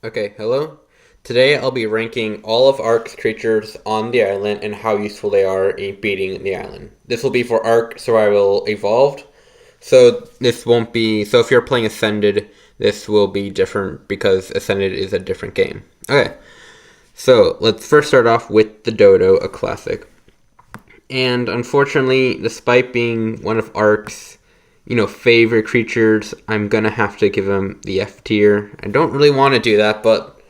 Okay, hello. Today I'll be ranking all of Ark's creatures on the island and how useful they are in beating the island. This will be for Ark Survival Evolved. So this won't be so if you're playing Ascended, this will be different because Ascended is a different game. Okay. So let's first start off with the Dodo, a classic. And unfortunately, despite being one of Ark's, favorite creatures, I'm gonna have to give him the F tier. I don't really want to do that, but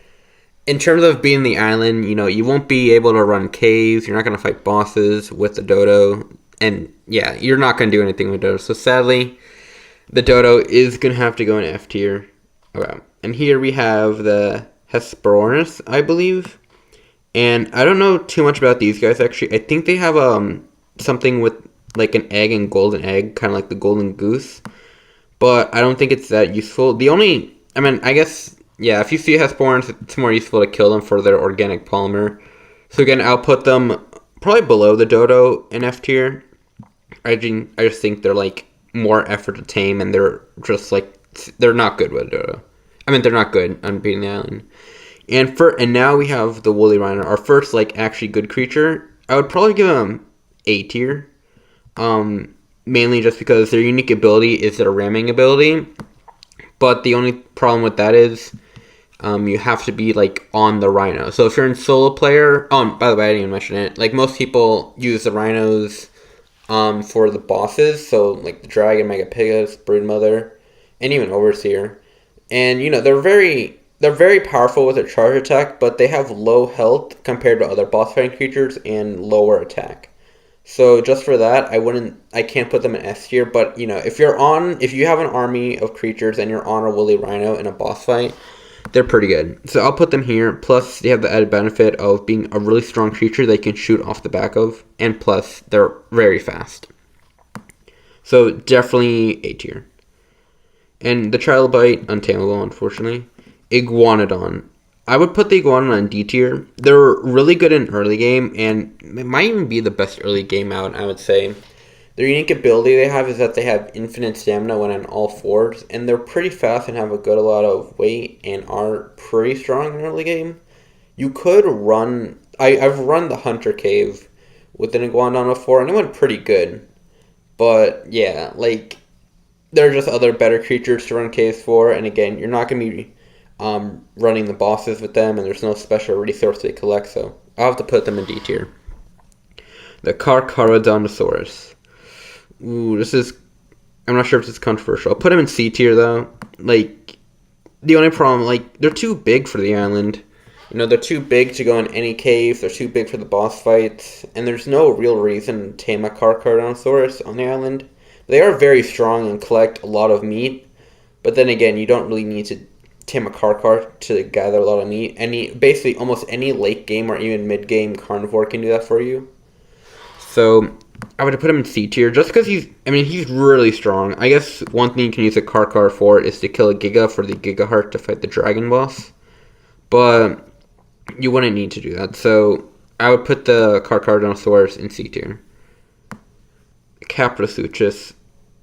in terms of being the island, you won't be able to run caves. You're not gonna fight bosses with the Dodo, and yeah, you're not gonna do anything with Dodo. So sadly, the Dodo is gonna have to go in F tier. Okay, and here we have the Hesperornis, I believe. And I don't know too much about these guys actually. I think they have something with like an egg and golden egg, kind of like the golden goose. But I don't think it's that useful. I guess, yeah, if you see Hesperorns, it's more useful to kill them for their organic polymer. So again, I'll put them probably below the Dodo in F tier. I just think they're like more effort to tame, and they're just like they're not good with Dodo. They're not good on beating the island. And now we have the Woolly Rhino, our first like actually good creature. I would probably give him A tier, mainly just because their unique ability is their ramming ability. But the only problem with that is, you have to be like on the Rhino. So if you're in solo player, by the way, I didn't even mention it. Like most people use the Rhinos, for the bosses. So like the Dragon, Megapegus, Broodmother, and even Overseer. And they're very powerful with their charge attack, but they have low health compared to other boss fighting creatures and lower attack. So just for that, I can't put them in S tier. But if you have an army of creatures and you're on a Woolly Rhino in a boss fight, they're pretty good. So I'll put them here. Plus, they have the added benefit of being a really strong creature they can shoot off the back of, and plus they're very fast. So definitely A tier. And the Trilobite, untamable, unfortunately. Iguanodon. I would put the Iguanodon in D tier. They're really good in early game, and it might even be the best early game out, I would say. Their unique ability they have is that they have infinite stamina when on all fours, and they're pretty fast and have a lot of weight and are pretty strong in early game. You could run... I've run the Hunter Cave with an Iguanodon before, and it went pretty good. But, yeah, like, there are just other better creatures to run caves for, and again, you're not going to be running the bosses with them, and there's no special resource they collect, so I'll have to put them in D tier. The Carcharodontosaurus. Ooh, I'm not sure if this is controversial. I'll put them in C tier, though. Like, the only problem, like, they're too big for the island. They're too big to go in any cave, they're too big for the boss fights, and there's no real reason to tame a Carcharodontosaurus on the island. They are very strong and collect a lot of meat, but then again, you don't really need to tame a Carchar to gather a lot of meat. Basically, almost any late game or even mid game carnivore can do that for you. So I would put him in C tier just because he's really strong. I guess one thing you can use a Carchar for is to kill a Giga for the Giga Heart to fight the Dragon boss, but you wouldn't need to do that. So I would put the Carcharodontosaurus in C tier. Caprasuchus,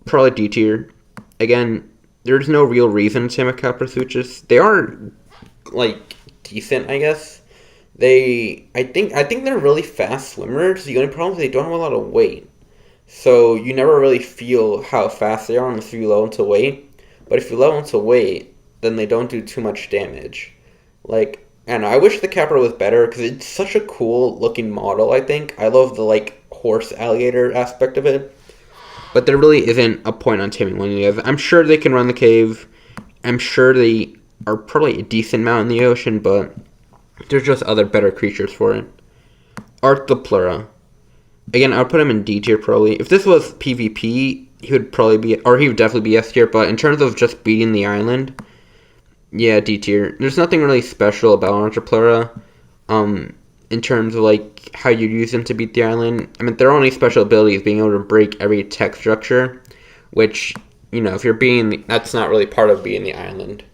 probably D tier. Again, there's no real reason to tame a Caprasuchus. They are like decent, I guess. I think they're really fast swimmers. The only problem is they don't have a lot of weight. So you never really feel how fast they are unless you level into weight. But if you level into weight, then they don't do too much damage. Like, and I wish the Capra was better because it's such a cool looking model, I think. I love the like horse alligator aspect of it. But there really isn't a point on taming one of the others. I'm sure they can run the cave. I'm sure they are probably a decent amount in the ocean, but there's just other better creatures for it. Arthropleura. Again, I would put him in D tier probably. If this was PvP, he would definitely be S tier, but in terms of just beating the island, yeah, D tier. There's nothing really special about Arthropleura. In terms of like how you use them to beat the island. Their only special ability is being able to break every tech structure, which, if you're that's not really part of being the island.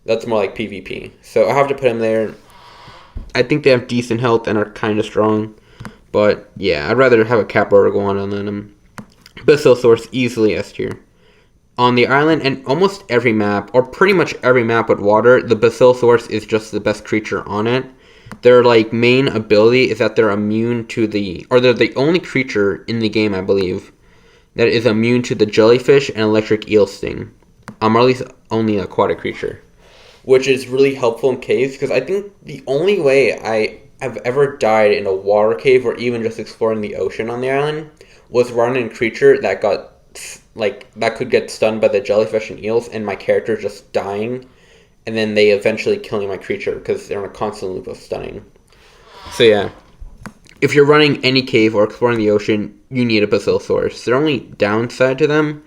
That's more like PvP. So I have to put them there. I think they have decent health and are kind of strong, but yeah, I'd rather have a Capra or Iguanodon than them. Basilosaurus, easily S tier. On the island and almost every map, or pretty much every map with water, the Basilosaurus is just the best creature on it. Their like main ability is that they're immune to they're the only creature in the game, I believe, that is immune to the jellyfish and electric eel sting. Or at least only an aquatic creature, which is really helpful in caves because I think the only way I have ever died in a water cave or even just exploring the ocean on the island was running a creature that got that could get stunned by the jellyfish and eels, and my character just dying, and then they eventually killing my creature because they're in a constant loop of stunning. So yeah, if you're running any cave or exploring the ocean, you need a Basilosaurus. Their only downside to them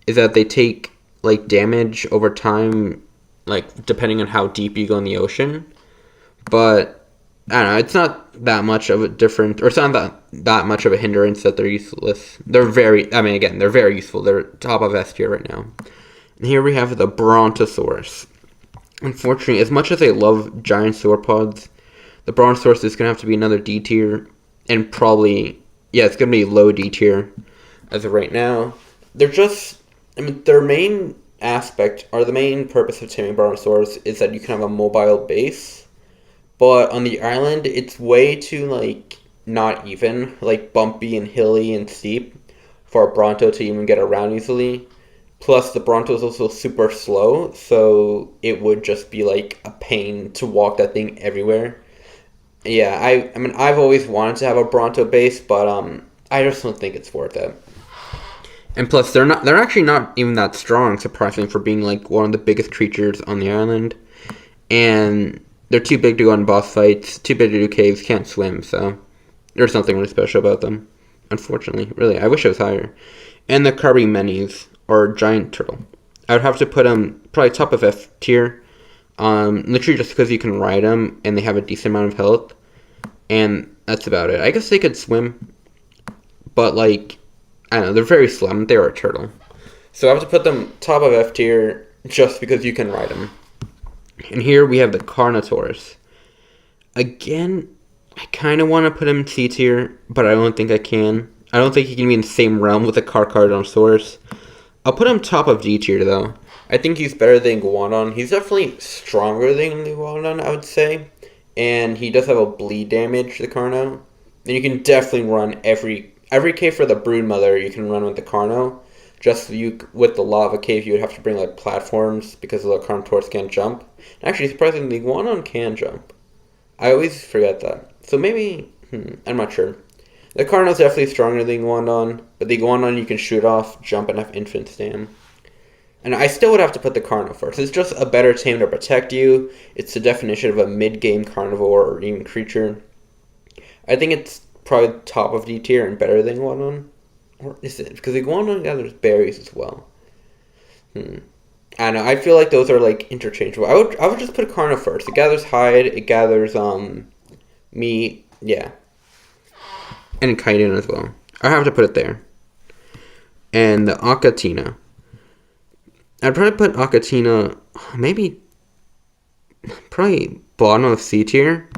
is that they take like damage over time, like depending on how deep you go in the ocean. But I don't know, it's not that much of a different, or it's not that much of a hindrance that they're useless. They're very useful. They're top of S tier right now. And here we have the Brontosaurus. Unfortunately, as much as I love giant sauropods, the Brontosaurus is going to have to be another D tier, and probably, it's going to be low D tier as of right now. They're just, their main aspect, or the main purpose of taming Brontosaurus is that you can have a mobile base. But on the island, it's way too, not even, bumpy and hilly and steep for a Bronto to even get around easily. Plus, the Bronto is also super slow, so it would just be, a pain to walk that thing everywhere. Yeah, I've always wanted to have a Bronto base, but, I just don't think it's worth it. And plus, they're actually not even that strong, surprisingly, for being, one of the biggest creatures on the island. And they're too big to go on boss fights, too big to do caves, can't swim, so there's nothing really special about them. Unfortunately, really. I wish it was higher. And the Carbymenes, or giant turtle. I would have to put them probably top of F tier. Literally just because you can ride them and they have a decent amount of health. And that's about it. I guess they could swim, but I don't know, they're very slim. They're a turtle. So I have to put them top of F tier just because you can ride them. And here we have the Carnotaurus. Again, I kind of want to put him in C tier, but I don't think I can. I don't think he can be in the same realm with the Carcharodontosaurus. I'll put him top of D tier, though. I think he's better than Iguanodon. He's definitely stronger than the Iguanodon, I would say. And he does have a bleed damage, the Carno. And you can definitely run every cave for the Broodmother, you can run with the Carno. Just with the lava cave, you would have to bring platforms because the Carnotaurus can't jump. Actually, surprisingly, the Iguanodon can jump. I always forget that. So maybe, I'm not sure. The Carno's definitely stronger than the Iguanodon, but the Iguanodon you can shoot off, jump, and have infant stam. And I still would have to put the Carno first. It's just a better tame to protect you. It's the definition of a mid-game carnivore or even creature. I think it's probably top of D tier and better than Iguanodon. Or is it? Because Iguanodon gathers berries as well. I don't know. I feel like those are interchangeable. I would just put Carno first. It gathers hide. It gathers meat. Yeah. And chitin as well. I have to put it there. And the Achatina. I'd probably put Achatina probably bottom of C tier.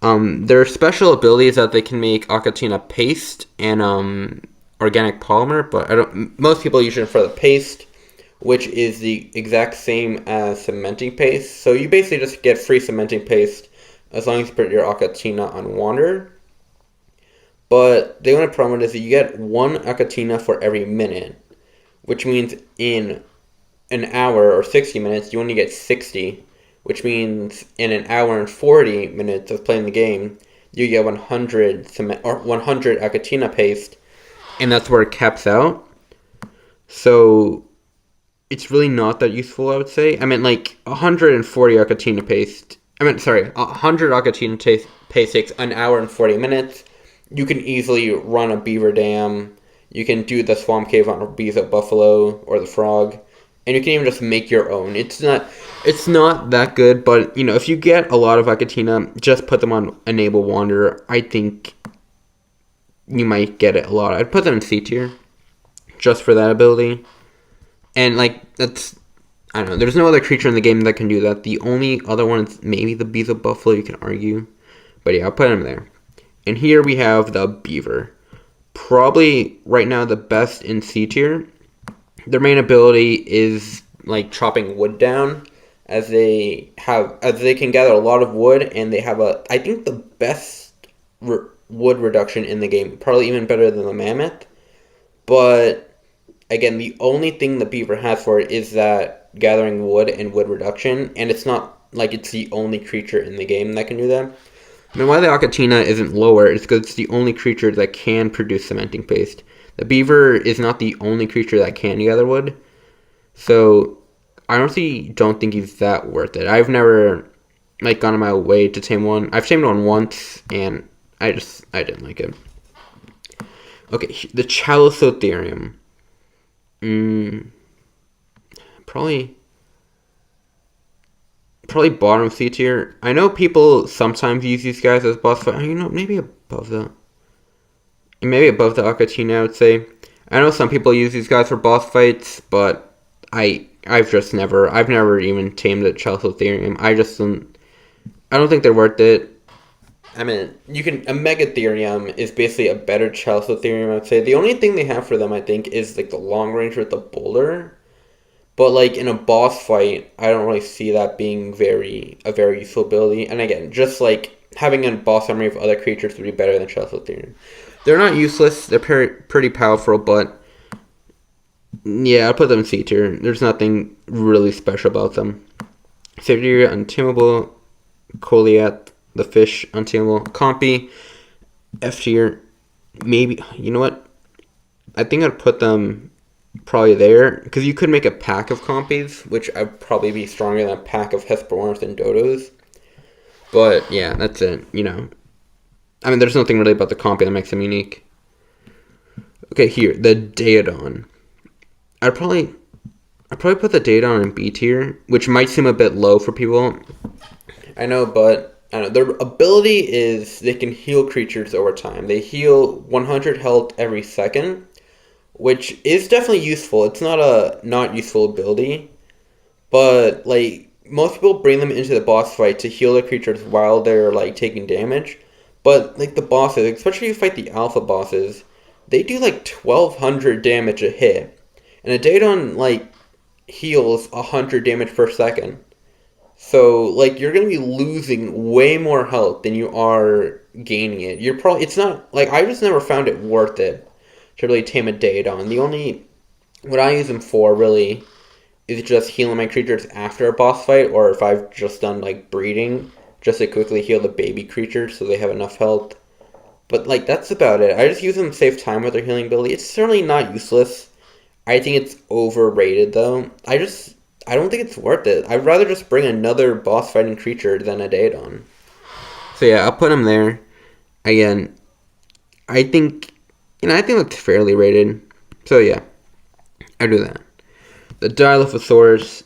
Their special abilities that they can make Achatina paste and organic polymer, but most people use it for the paste, which is the exact same as cementing paste. So you basically just get free cementing paste as long as you put your Achatina on water. But the only problem is that you get one Achatina for every minute, which means in an hour or 60 minutes, you only get 60, which means in an hour and 40 minutes of playing the game, you get 100 Achatina paste, and that's where it caps out. So it's really not that useful, I would say. 140 Achatina paste. 100 Achatina paste takes an hour and 40 minutes. You can easily run a beaver dam. You can do the swamp cave on a Bezo buffalo or the frog. And you can even just make your own. It's not that good, but if you get a lot of Achatina, just put them on Enable Wanderer. I think you might get it a lot. I'd put them in C tier just for that ability. And that's, I don't know, there's no other creature in the game that can do that. The only other one is maybe the Bezo buffalo, you can argue. But yeah, I'll put him there. And here we have the beaver. Probably right now the best in C tier. Their main ability is like chopping wood down, as they can gather a lot of wood, and they have I think the best wood reduction in the game, probably even better than the mammoth. But again, the only thing the beaver has for it is that gathering wood and wood reduction, and it's not like it's the only creature in the game that can do that. I mean, why the Achatina isn't lower is because it's the only creature that can produce cementing paste. The beaver is not the only creature that can gather wood, so I honestly don't think he's that worth it. I've never like gone on my way to tame one. I've tamed one once, and I didn't like it. Okay, the Chalicotherium. Probably bottom C tier. I know people sometimes use these guys as boss fight. Maybe above the Achatina, I would say. I know some people use these guys for boss fights, but I've never even tamed the Chalicotherium. I don't think they're worth it. I mean, a Megatherium is basically a better Chalicotherium, I would say. The only thing they have for them, I think, is like the long range with the boulder. But like in a boss fight, I don't really see that being a very useful ability. And again, just like having a boss army of other creatures would be better than Chalicotherium. They're not useless. They're pretty powerful, but yeah, I'll put them in C tier. There's nothing really special about them. C tier, Untamable, Goliath, the fish, Untamable, Compy, F tier. Maybe, you know what? I think I'd put them probably there, because you could make a pack of Compies, which I'd probably be stronger than a pack of Hesperornis and Dodos. But yeah, that's it, I mean, there's nothing really about the Compy that makes them unique. Okay, here, the Daedon. I'd probably put the Daedon in B tier, which might seem a bit low for people. I know, but their ability is they can heal creatures over time. They heal 100 health every second, which is definitely useful. It's not a not useful ability, but like most people bring them into the boss fight to heal the creatures while they're like taking damage. But like the bosses, especially if you fight the alpha bosses, they do like 1200 damage a hit. And a Daedon like heals 100 damage per second. So like you're gonna be losing way more health than you are gaining it. It's not like I just never found it worth it to really tame a Daedon. What I use them for really is just healing my creatures after a boss fight, or if I've just done like breeding, just to quickly heal the baby creatures so they have enough health. But like that's about it. I just use them to save time with their healing ability. It's certainly not useless. I think it's overrated though. I don't think it's worth it. I'd rather just bring another boss fighting creature than a Daedon. So yeah, I'll put him there. Again, I think that's fairly rated. So yeah, I do that. The Dilophosaurus,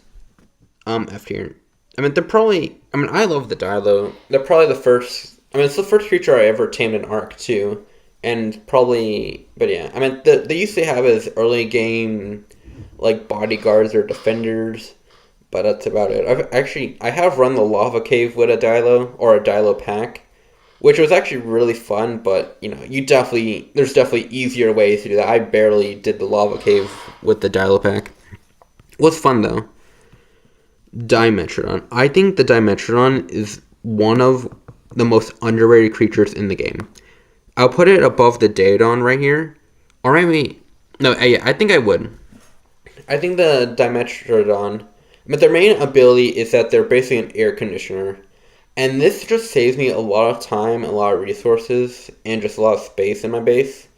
F tier. I mean, I love the Dilo. They're probably the first. I mean, it's the first creature I ever tamed in Arc too, and probably. But yeah, I mean, they used to have as early game, like bodyguards or defenders, but that's about it. I have run the lava cave with a Dilo or a Dilo pack, which was actually really fun. But there's definitely easier ways to do that. I barely did the lava cave with the Dilo pack. It was fun though. Dimetrodon. I think the Dimetrodon is one of the most underrated creatures in the game. I'll put it above the Daedon right here. Or maybe... No, yeah, I think I would. I think the Dimetrodon... But their main ability is that they're basically an air conditioner. And this just saves me a lot of time, a lot of resources, and just a lot of space in my base.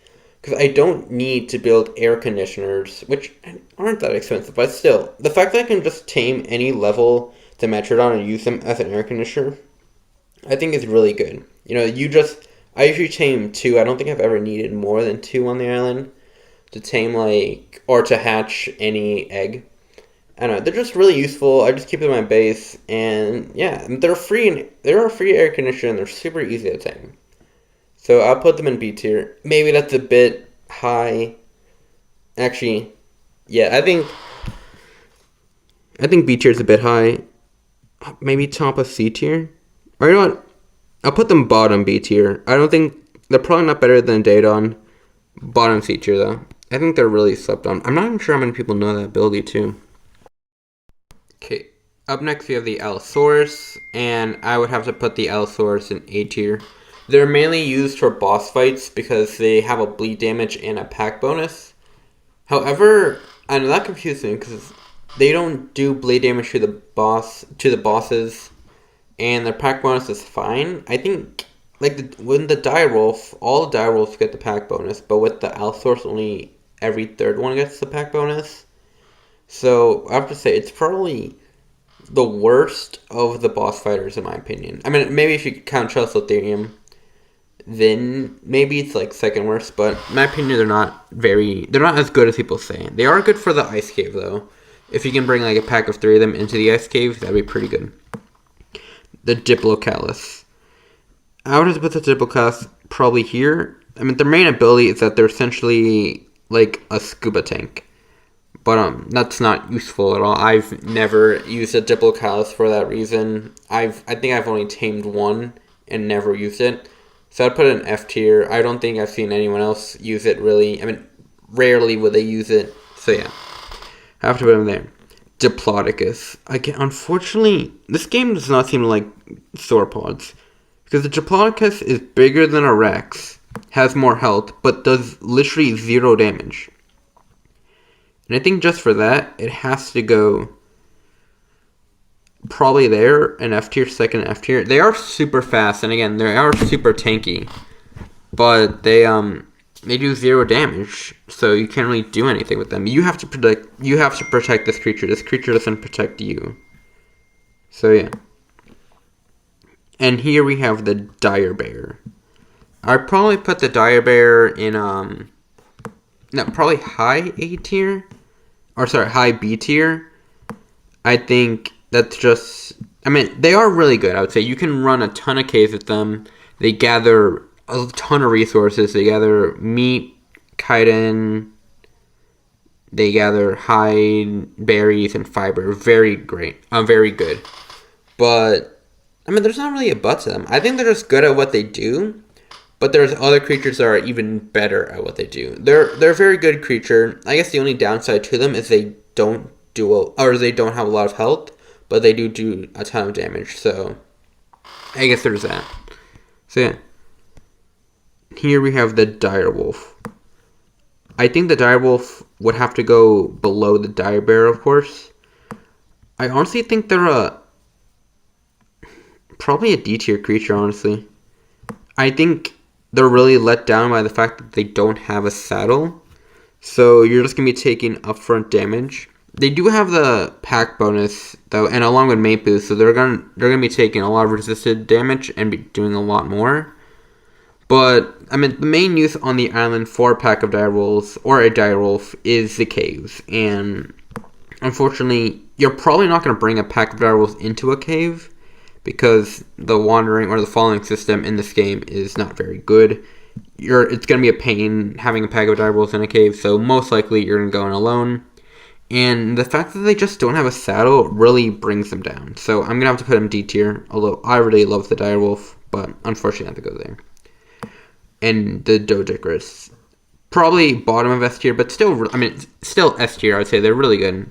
Because I don't need to build air conditioners, which aren't that expensive, but still. The fact that I can just tame any level Dimetrodon and use them as an air conditioner, I think is really good. I usually tame 2. I don't think I've ever needed more than 2 on the island to tame, or to hatch any egg. I don't know, they're just really useful. I just keep them in my base, and yeah, they're a free air conditioner, and they're super easy to tame. So I'll put them in B tier. Maybe that's a bit high. Actually, yeah, I think B tier is a bit high. Maybe top of C tier. Or you know what? I'll put them bottom B tier. I don't think they're probably not better than Daedon. Bottom C tier though. I think they're really slept on. I'm not even sure how many people know that ability too. Okay, up next we have the Allosaurus, and I would have to put the Allosaurus in A tier. They're mainly used for boss fights because they have a bleed damage and a pack bonus. However, I know that confuses me because they don't do bleed damage to the bosses, and their pack bonus is fine. I think when the direwolf, all the direwolves get the pack bonus, but with the Allosaurus, only every third one gets the pack bonus. So I have to say it's probably the worst of the boss fighters in my opinion. I mean, maybe if you count Chelsotherium, then maybe it's like second worst. But in my opinion, they're not as good as people say. They are good for the ice cave though. If you can bring like a pack of 3 of them into the ice cave, that'd be pretty good. The Diplocalus. I would have to put the Diplocalus probably here. I mean, their main ability is that they're essentially like a scuba tank. But that's not useful at all. I've never used a Diplocalus for that reason. I think I've only tamed one and never used it. So I'd put it in F tier. I don't think I've seen anyone else use it really. I mean, rarely would they use it. So yeah, I have to put him there. Diplodocus. Again, unfortunately, this game does not seem to like sauropods. Because the Diplodocus is bigger than a Rex, has more health, but does literally 0 damage. And I think just for that, it has to go probably there, an F tier, second F tier. They are super fast, and again, they are super tanky. But they do 0 damage, so you can't really do anything with them. You have to protect this creature. This creature doesn't protect you. So yeah. And here we have the Dire Bear. I'd probably put the Dire Bear in probably high A tier. Or sorry, high B tier. I think that's just... I mean, they are really good, I would say. You can run a ton of caves with them. They gather a ton of resources. They gather meat, chitin. They gather hide, berries, and fiber. Very great. Very good. But, I mean, there's not really a but to them. I think they're just good at what they do. But there's other creatures that are even better at what they do. They're a very good creature. I guess the only downside to them is they don't have a lot of health, but they do a ton of damage. So I guess there's that. So yeah. Here we have the Direwolf. I think the Direwolf would have to go below the Dire Bear, of course. I honestly think they're probably a D tier creature, honestly. I think they're really let down by the fact that they don't have a saddle. So you're just going to be taking upfront damage. They do have the pack bonus, though, and along with mate boost, so they're gonna be taking a lot of resisted damage and be doing a lot more. But, I mean, the main use on the island for a pack of direwolves, or a direwolf, is the caves. And, unfortunately, you're probably not going to bring a pack of direwolves into a cave, because the wandering or the following system in this game is not very good. It's going to be a pain having a pack of direwolves in a cave, so most likely you're going to go in alone. And the fact that they just don't have a saddle really brings them down. So I'm going to have to put them D tier, although I really love the direwolf, but unfortunately I have to go there. And the Doedicurus. Probably bottom of S tier, but still S tier, I would say. They're really good.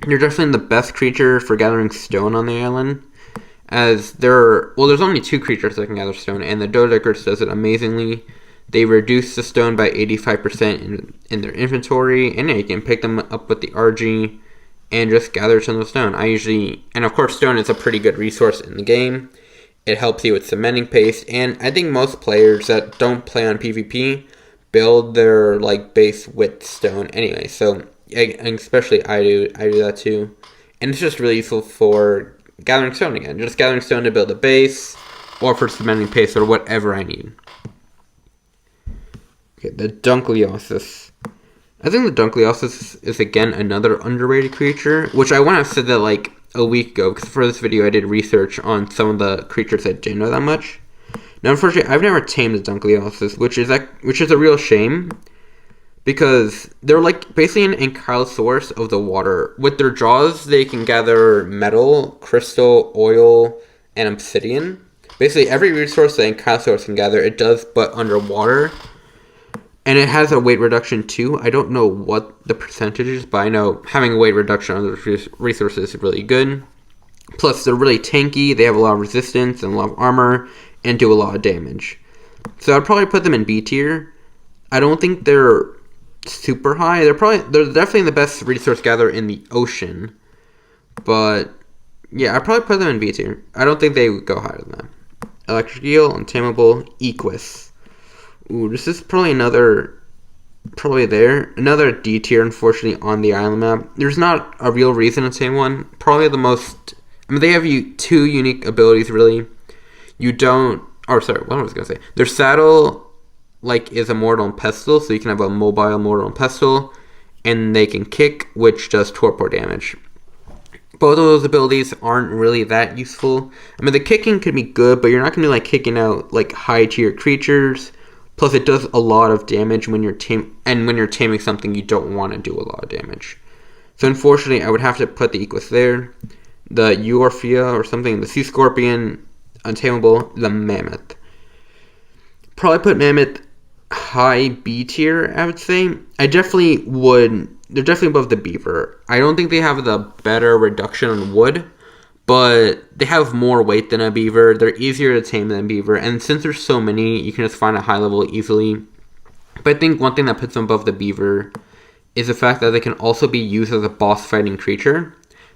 They're definitely the best creature for gathering stone on the island. As there's only 2 creatures that can gather stone, and the Doedicurus does it amazingly. They reduce the stone by 85% in their inventory, and you can pick them up with the RG and just gather a ton of stone. And of course stone is a pretty good resource in the game. It helps you with cementing paste, and I think most players that don't play on PvP build their base with stone anyway. So, and especially I do that too. And it's just really useful for gathering stone again. Just gathering stone to build a base, or for cementing paste, or whatever I need. Okay, the Dunkleosteus. I think the Dunkleosteus is again another underrated creature, which I want to have said that a week ago, because for this video I did research on some of the creatures I didn't know that much. Now, unfortunately, I've never tamed the Dunkleosteus, which is a real shame, because they're basically an Ankylosaurus of the water. With their jaws, they can gather metal, crystal, oil, and obsidian. Basically, every resource that Ankylosaurus can gather, it does, but underwater. And it has a weight reduction too. I don't know what the percentage is, but I know having a weight reduction on those resources is really good. Plus, they're really tanky. They have a lot of resistance and a lot of armor, and do a lot of damage. So I'd probably put them in B tier. I don't think they're super high. They're definitely the best resource gatherer in the ocean. But yeah, I'd probably put them in B tier. I don't think they would go higher than that. Electric Eel, Untamable, Equus. Ooh, this is probably another D tier, unfortunately, on the island map. There's not a real reason to tame one. Probably the most. I mean, they have two unique abilities, really. You don't. Or sorry, what was I gonna say? Their saddle, is a Mortal and Pestle, so you can have a mobile Mortal and Pestle, and they can kick, which does torpor damage. Both of those abilities aren't really that useful. I mean, the kicking could be good, but you're not gonna be kicking out high tier creatures. Plus, it does a lot of damage when you're taming something you don't want to do a lot of damage. So, unfortunately, I would have to put the Equus there, the Eorphia or something, the Sea Scorpion, Untamable, the Mammoth. Probably put Mammoth high B tier, I would say. I definitely would. They're definitely above the Beaver. I don't think they have the better reduction on wood, but they have more weight than a Beaver. They're easier to tame than a Beaver, and since there's so many, you can just find a high level easily. But I think one thing that puts them above the Beaver is the fact that they can also be used as a boss fighting creature.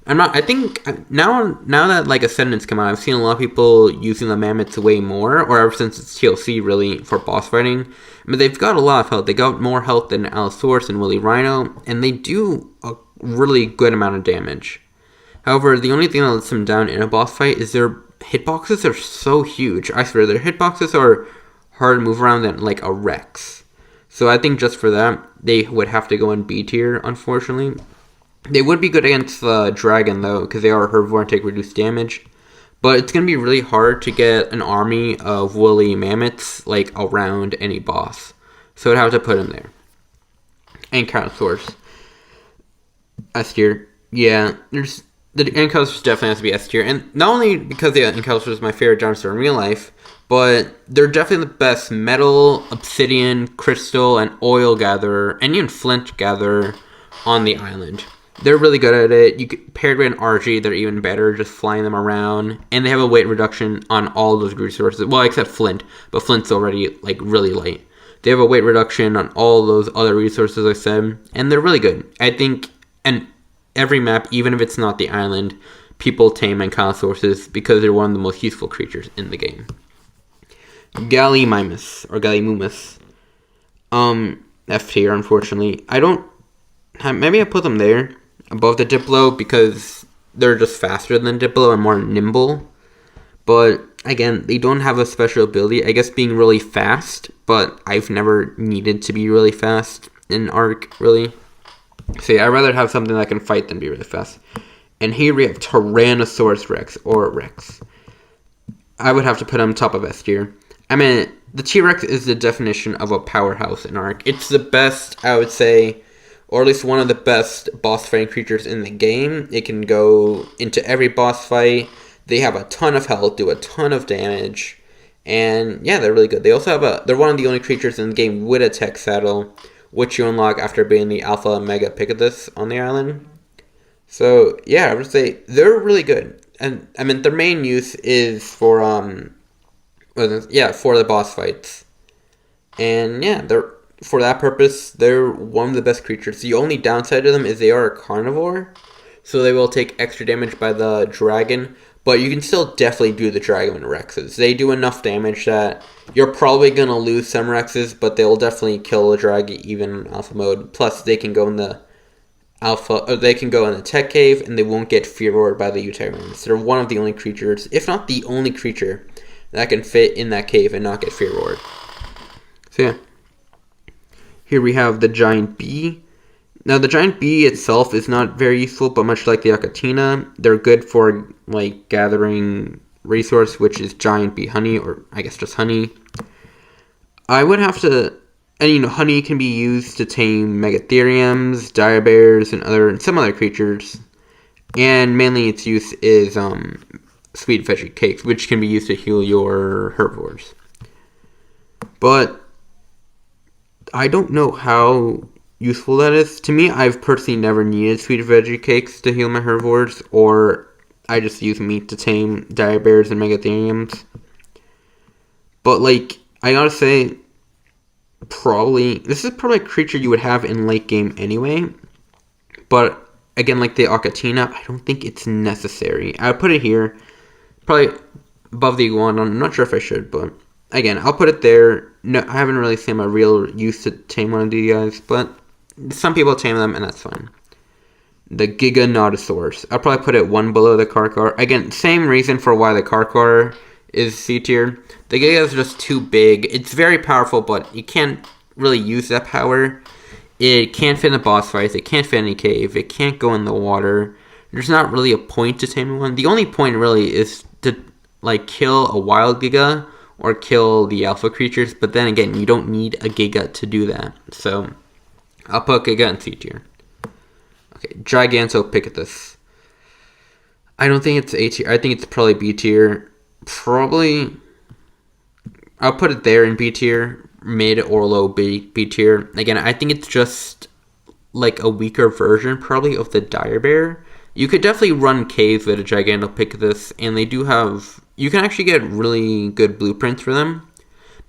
I think now that Ascendants come out, I've seen a lot of people using the Mammoths way more, or ever since it's TLC really, for boss fighting. I mean, they've got a lot of health. They got more health than Allosaurus and Willy Rhino, and they do a really good amount of damage. However, the only thing that lets them down in a boss fight is their hitboxes are so huge. I swear, their hitboxes are harder to move around than a Rex. So I think just for that, they would have to go in B tier, unfortunately. They would be good against the dragon, though, because they are a herbivore and take reduced damage. But it's going to be really hard to get an army of woolly mammoths, around any boss. So I'd have to put them there. And Ankylosaurus. S tier. Yeah, the Ankylosaurus definitely has to be S tier. And not only because the Ankylosaurus is my favorite dinosaur in real life, but they're definitely the best metal, obsidian, crystal, and oil gatherer, and even flint gatherer on the island. They're really good at it. Paired with an RG, they're even better, just flying them around. And they have a weight reduction on all those resources. Well, except Flint. But Flint's already, really light. They have a weight reduction on all those other resources I said. And they're really good. I think, and every map, even if it's not the island, people tame Ankylosaurus because they're one of the most useful creatures in the game. Gallimimus, or Gallimumus. F tier, unfortunately. Maybe I put them there, above the Diplo, because they're just faster than Diplo and more nimble. But, again, they don't have a special ability. I guess being really fast, but I've never needed to be really fast in Ark, really. So yeah, I'd rather have something that can fight than be really fast. And here we have Tyrannosaurus Rex, or Rex. I would have to put him top of S tier. I mean, the T-Rex is the definition of a powerhouse in Ark. It's the best, I would say, or at least one of the best boss fighting creatures in the game. It can go into every boss fight. They have a ton of health, do a ton of damage, and yeah, they're really good. They also have they're one of the only creatures in the game with a tech saddle, which you unlock after being the Alpha and Mega Picadus on the island. So yeah, I would say they're really good. And I mean, their main use is for for the boss fights. And yeah, for that purpose, they're one of the best creatures. The only downside to them is they are a carnivore, so they will take extra damage by the dragon, but you can still definitely do the dragon and Rexes. They do enough damage that you're probably going to lose some Rexes, but they'll definitely kill the dragon even in alpha mode. Plus, they can go in the tech cave, and they won't get fear roared by the Utayrans. They're one of the only creatures, if not the only creature, that can fit in that cave and not get fear roared. So yeah. Here we have the giant bee. Now, the giant bee itself is not very useful, but much like the Achatina, they're good for, gathering resource, which is giant bee honey, or I guess just honey. I would have to... And, honey can be used to tame Megatheriums, dire bears, and some other creatures. And mainly its use is sweet veggie cakes, which can be used to heal your herbivores. But I don't know how useful that is. To me, I've personally never needed sweet veggie cakes to heal my herbivores, or I just use meat to tame dire bears and megatheriums. But, like, I gotta say, this is probably a creature you would have in late game anyway. But, again, like the Ocatina, I don't think it's necessary. I would put it here, probably above the Iguanodon. I'm not sure if I should, but again, I'll put it there. No, I haven't really seen a real use to tame one of these guys, but some people tame them, and that's fine. The Giganotosaurus. I'll probably put it one below the Karkar. Again, same reason for why the Karkar is C tier. The Giga is just too big. It's very powerful, but you can't really use that power. It can't fit in the boss fights. It can't fit in any cave. It can't go in the water. There's not really a point to taming one. The only point really is to like kill a wild Giga or kill the alpha creatures. But then again, you don't need a Giga to do that. So I'll put Giga in C tier. Okay, Gigantopithecus. I don't think it's A tier. I think it's probably B tier. Probably, I'll put it there in B tier, mid or low B tier. Again, I think it's just like a weaker version probably of the dire bear. You could definitely run caves with a Gigantopithecus, and they do have, you can actually get really good blueprints for them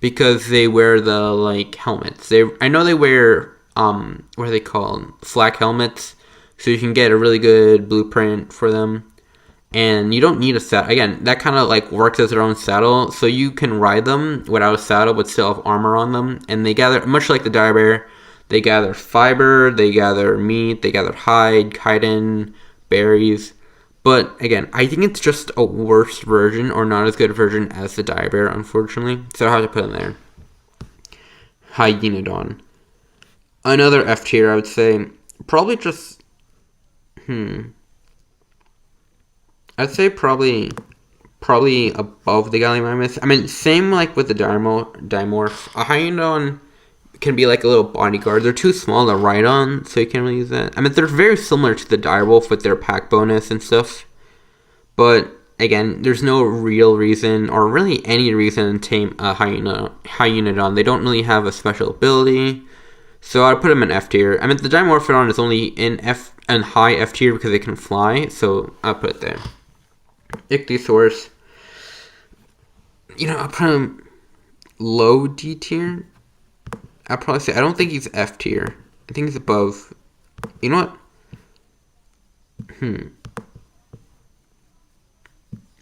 because they wear the like helmets. I know they wear what are they called? Flak helmets, so you can get a really good blueprint for them. And you don't need a saddle. Again, that kind of like works as their own saddle. So you can ride them without a saddle but still have armor on them. And they gather, much like the dire bear, they gather fiber, they gather meat, they gather hide, chitin, berries. But again, I think it's just a worse version or not as good a version as the dire bear, unfortunately. So I have to put it in there. Hyenodon. Another F tier, I would say. Probably just... I'd say probably above the Gallimimus. I mean, same like with the Dimorph. A Hyenodon can be like a little bodyguard. They're too small to ride on, so you can't really use that. I mean, they're very similar to the Direwolf with their pack bonus and stuff. But, again, there's no real reason, or really any reason to tame a Hyenodon. They don't really have a special ability. So I'd put them in F tier. I mean, the Dimorphodon is only in high F tier because they can fly, so I'll put it there. Ichthyosaurus. I'll put him low D tier. I'll probably say I don't think he's F tier. I think he's above. You know what?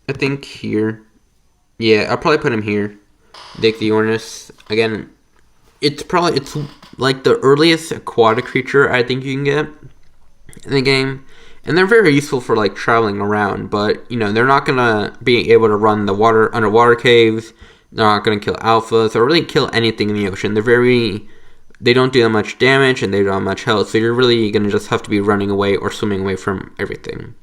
I think here. Yeah, I'll probably put him here. The Ichthyornis. Again, it's like the earliest aquatic creature I think you can get in the game. And they're very useful for like traveling around, but they're not gonna be able to run the underwater caves. They're not gonna kill alphas or really kill anything in the ocean. They don't do that much damage and they don't have much health, so you're really gonna just have to be running away or swimming away from everything.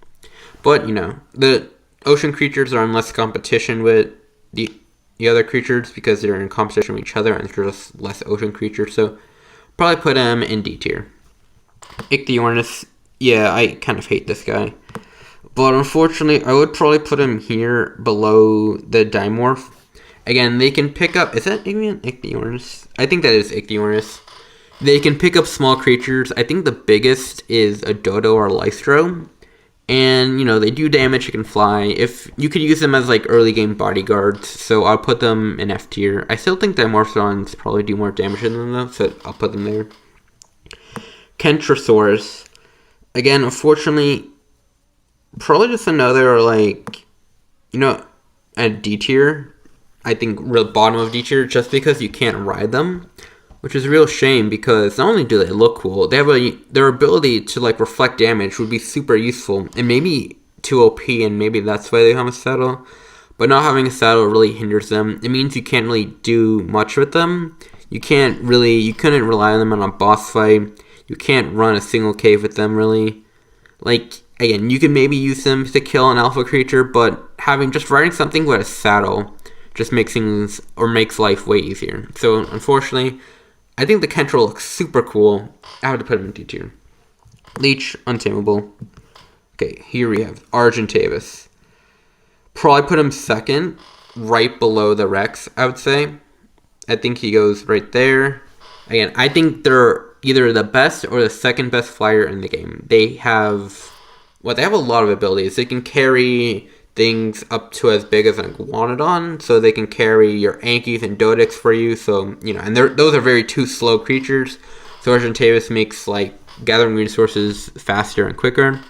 But the ocean creatures are in less competition with the other creatures because they're in competition with each other and they're just less ocean creatures. So probably put them in D tier. Ichthyornis. Yeah, I kind of hate this guy. But unfortunately, I would probably put him here below the Dimorph. Again, they can pick up... Is that even Ichthyornis? I think that is Ichthyornis. They can pick up small creatures. I think the biggest is a Dodo or a Lystro. And, they do damage. You can fly. You could use them as, like, early game bodyguards. So I'll put them in F tier. I still think Dimorphodons probably do more damage than them, though. So I'll put them there. Kentrosaurus. Again, unfortunately, probably just another, like, a D tier. I think real bottom of D tier, just because you can't ride them, which is a real shame because not only do they look cool, they have their ability to, like, reflect damage would be super useful, and maybe too OP, and maybe that's why they have a saddle. But not having a saddle really hinders them. It means you can't really do much with them. You couldn't rely on them on a boss fight. You can't run a single cave with them, really. Like, again, you can maybe use them to kill an alpha creature, but riding something with a saddle just makes life way easier. So, unfortunately, I think the Kentrel looks super cool. I have to put him in D tier. Leech, untamable. Okay, here we have Argentavis. Probably put him second, right below the Rex, I would say. I think he goes right there. Again, I think they're either the best or the second best flyer in the game. They have, well, they have a lot of abilities. They can carry things up to as big as an Iguanodon, so they can carry your Ankies and Dodex for you. So, and those are very two slow creatures. So Argentavis makes like gathering resources faster and quicker.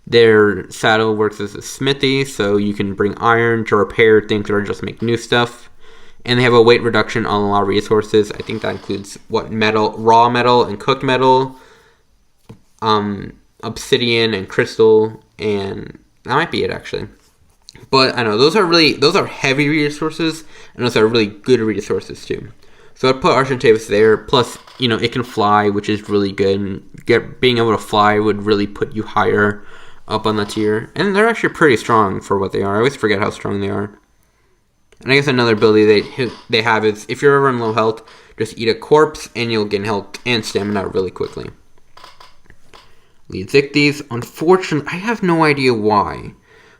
Their saddle works as a smithy, so you can bring iron to repair things or just make new stuff. And they have a weight reduction on a lot of resources. I think that includes metal, raw metal and cooked metal, obsidian and crystal, and that might be it actually. But I know those are heavy resources, and those are really good resources too. So I'd put Argentavis there. Plus, it can fly, which is really good. Being able to fly would really put you higher up on the tier. And they're actually pretty strong for what they are. I always forget how strong they are. And I guess another ability they have is, if you're ever in low health, just eat a corpse and you'll gain health and stamina really quickly. Lidzictes, unfortunately, I have no idea why,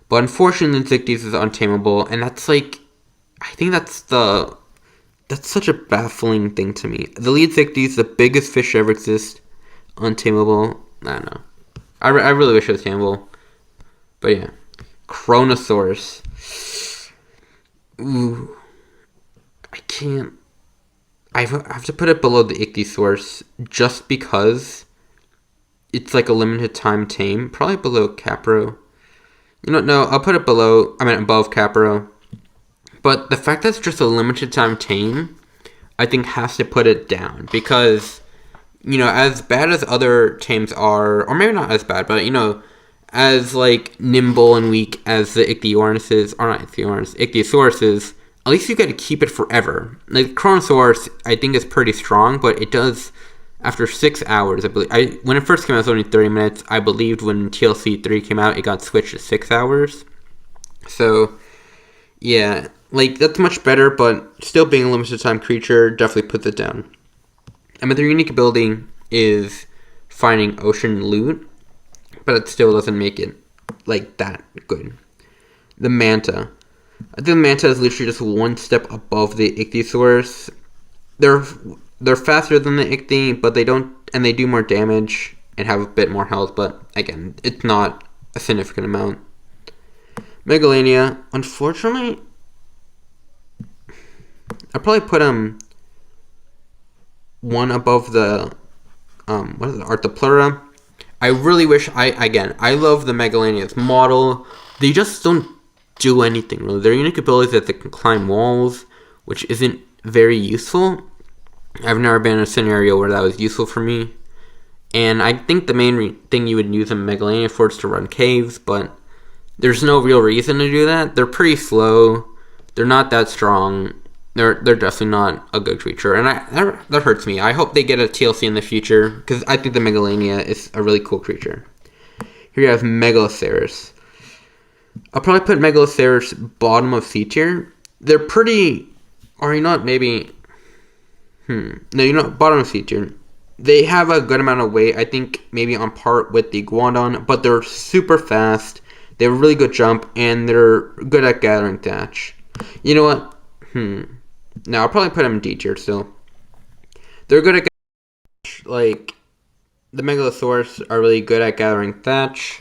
but unfortunately Lidzictes is untamable, and that's like, I think that's such a baffling thing to me. The Lidzictes, the biggest fish ever exist, untamable. I don't know. I really wish it was tamable. But yeah. Chronosaurus. Ooh. I can't. I have to put it below the Ichthyosaurus just because it's like a limited time tame. Probably below Capro. No, I'll put it above Capro. But the fact that it's just a limited time tame, I think has to put it down. Because, as bad as other tames are, or maybe not as bad, but, as, like, nimble and weak as the Ichthyosaurus is, at least you gotta keep it forever. Like, Chronosaurus, I think, is pretty strong, but it does, after 6 hours, I believe. When it first came out, it was only 30 minutes. I believed when TLC 3 came out, it got switched to 6 hours. So, yeah, like, that's much better, but still being a limited time creature definitely puts it down. And their unique ability is finding ocean loot, but it still doesn't make it, like, that good. The Manta. I think the Manta is literally just one step above the Ichthyosaurus. They're faster than the Ichthy, but they do more damage and have a bit more health, but again, it's not a significant amount. Megalania, unfortunately, I'd probably put one above the Arthropleura. I really wish I love the Megalania's model. They just don't do anything really. Their unique ability is that they can climb walls, which isn't very useful. I've never been in a scenario where that was useful for me. And I think the main thing you would use a Megalania for is to run caves, but there's no real reason to do that. They're pretty slow. They're not that strong. They're definitely not a good creature, and that hurts me. I hope they get a TLC in the future, because I think the Megalania is a really cool creature. Here you have Megaloceros. I'll probably put Megaloceros bottom of C tier. They're pretty, or maybe, bottom of C tier. They have a good amount of weight, I think maybe on par with the Iguanodon, but they're super fast. They have a really good jump, and they're good at gathering thatch. You know what? No, I'll probably put them in D tier still. They're good at gathering thatch. Like, the Megalosaurus are really good at gathering thatch.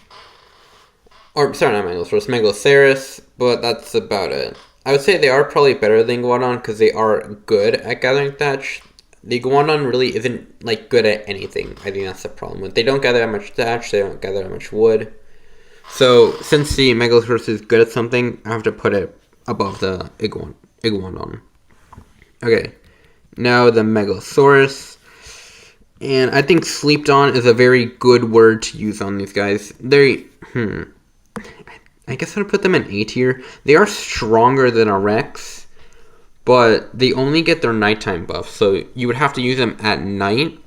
Or, sorry, not Megalosaurus, Megaloceros, but that's about it. I would say they are probably better than Iguanodon because they are good at gathering thatch. The Iguanodon really isn't, like, good at anything. I think that's the problem. They don't gather that much thatch, they don't gather that much wood. So, since the Megalosaurus is good at something, I have to put it above the Iguanodon. Okay, now the Megalosaurus. And I think sleeped on is a very good word to use on these guys. I guess I'd put them in A tier. They are stronger than a Rex, but they only get their nighttime buff, so you would have to use them at night,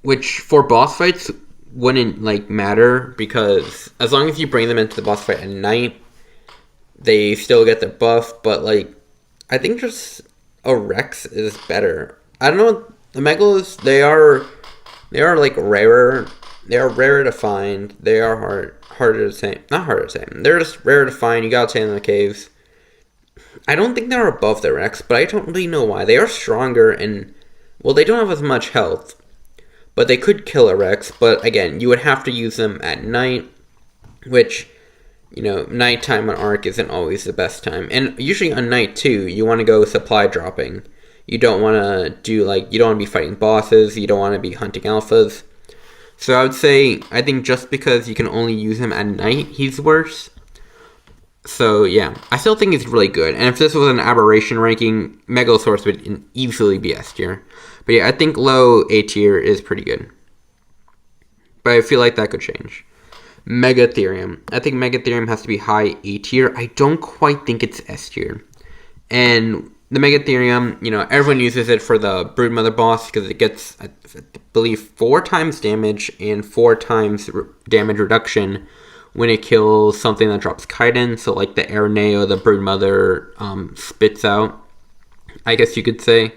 which for boss fights wouldn't matter, because as long as you bring them into the boss fight at night, they still get their buff. But I think just a Rex is better. I don't know, the Megalos, they are rarer. They are rarer to find. They are harder to tame. Not harder to tame. They're just rarer to find. You gotta tame them in the caves. I don't think they're above the Rex, but I don't really know why. They are stronger and Well, they don't have as much health, but they could kill a Rex. But again, you would have to use them at night, which, nighttime on Ark isn't always the best time. And usually on night too, you want to go supply dropping. You don't want to you don't want to be fighting bosses. You don't want to be hunting alphas. So I would say, I think just because you can only use him at night, he's worse. So yeah, I still think he's really good. And if this was an aberration ranking, Megalosaurus would easily be S tier. But yeah, I think low A tier is pretty good. But I feel like that could change. Megatherium. I think Megatherium has to be high A tier. I don't quite think it's S tier. And the Megatherium, everyone uses it for the Broodmother boss because it gets, I believe, 4 times damage and 4 times damage reduction when it kills something that drops chitin. So like the Araneo, the Broodmother spits out, I guess you could say.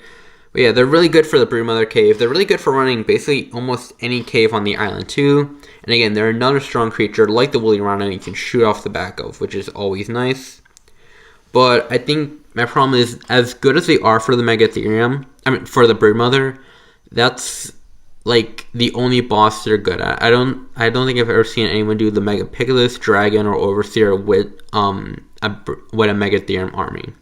But yeah, they're really good for the Broodmother cave. They're really good for running basically almost any cave on the island too. And again, they're another strong creature like the Woolly Rhino you can shoot off the back of, which is always nice. But I think my problem is, as good as they are for the Megatherium, for the Broodmother, that's like the only boss they're good at. I don't think I've ever seen anyone do the Megapicilus, Dragon, or Overseer with a Megatherium army.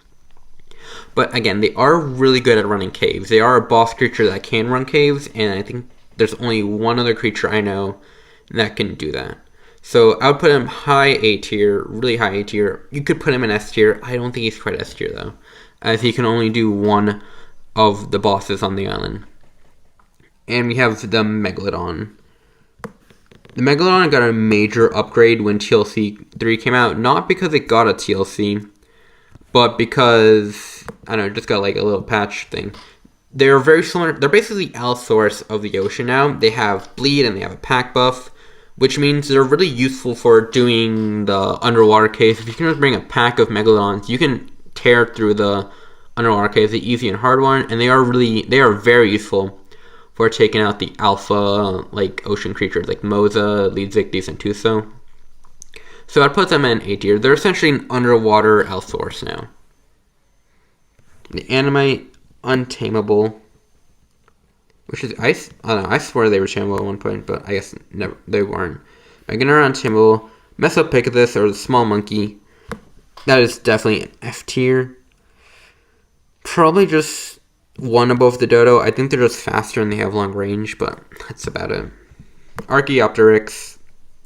But again, they are really good at running caves. They are a boss creature that can run caves, and I think there's only one other creature I know that can do that. So I would put him high A tier, really high A tier. You could put him in S tier. I don't think he's quite S tier though, as he can only do one of the bosses on the island. And we have the Megalodon. The Megalodon got a major upgrade when TLC 3 came out, not because it got a TLC, but because, I don't know, just got like a little patch thing. They're very similar. They're basically Allosaurus of the ocean now. They have bleed and they have a pack buff, which means they're really useful for doing the underwater caves. If you can just bring a pack of Megalodons, you can tear through the underwater caves, the easy and hard one, and they are very useful for taking out the alpha ocean creatures like Moza, Leedzictes, and Tuso. So I'd put them in A tier. They're essentially an underwater Allosaurus now. The Animite, Untamable, which is, I don't know, I swear they were tameable at one point, but I guess never, they weren't. Meganeura, Untamable, Mesopictus, or the small monkey, that is definitely an F tier. Probably just one above the Dodo. I think they're just faster and they have long range, but that's about it. Archaeopteryx,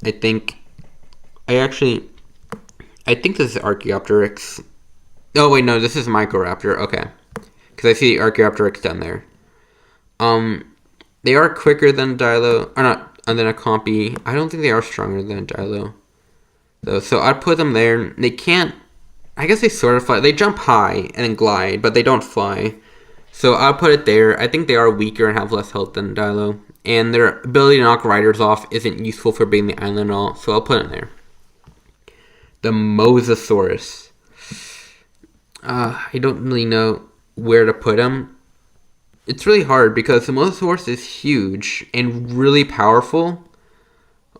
I think this is Archaeopteryx. Oh wait, no, this is Microraptor, okay. Because I see Archaeopteryx down there. They are quicker than Dilo, or not, than a Compy. I don't think they are stronger than a Dilo, though. So I'd put them there. They can't, I guess they sort of fly. They jump high and then glide, but they don't fly. So I'll put it there. I think they are weaker and have less health than Dilo. And their ability to knock riders off isn't useful for being the island at all, so I'll put it there. The Mosasaurus. I don't really know where to put him. It's really hard because the Mosasaurus is huge and really powerful,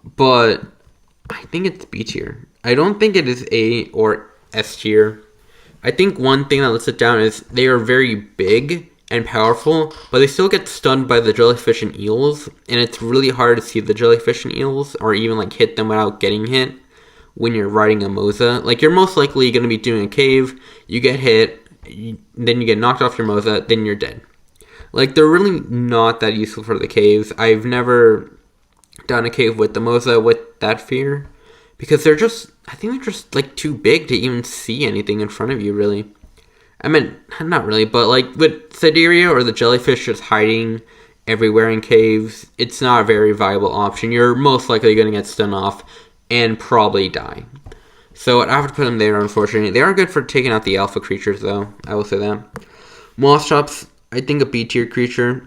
but I think it's B tier. I don't think it is A or S tier. I think one thing that lets it down is they are very big and powerful, but they still get stunned by the jellyfish and eels, and it's really hard to see the jellyfish and eels or even hit them without getting hit when you're riding a Mosa. You're most likely going to be doing a cave, you get hit, then you get knocked off your Mosa, then you're dead. They're really not that useful for the caves. I've never done a cave with the Mosa with that fear, because they're just too big to even see anything in front of you, really. I mean, not really, but with Sidereal or the jellyfish just hiding everywhere in caves, it's not a very viable option. You're most likely going to get stunned off and probably die. So I have to put them there, unfortunately. They are good for taking out the alpha creatures, though. I will say that. Moschops, I think a B tier creature.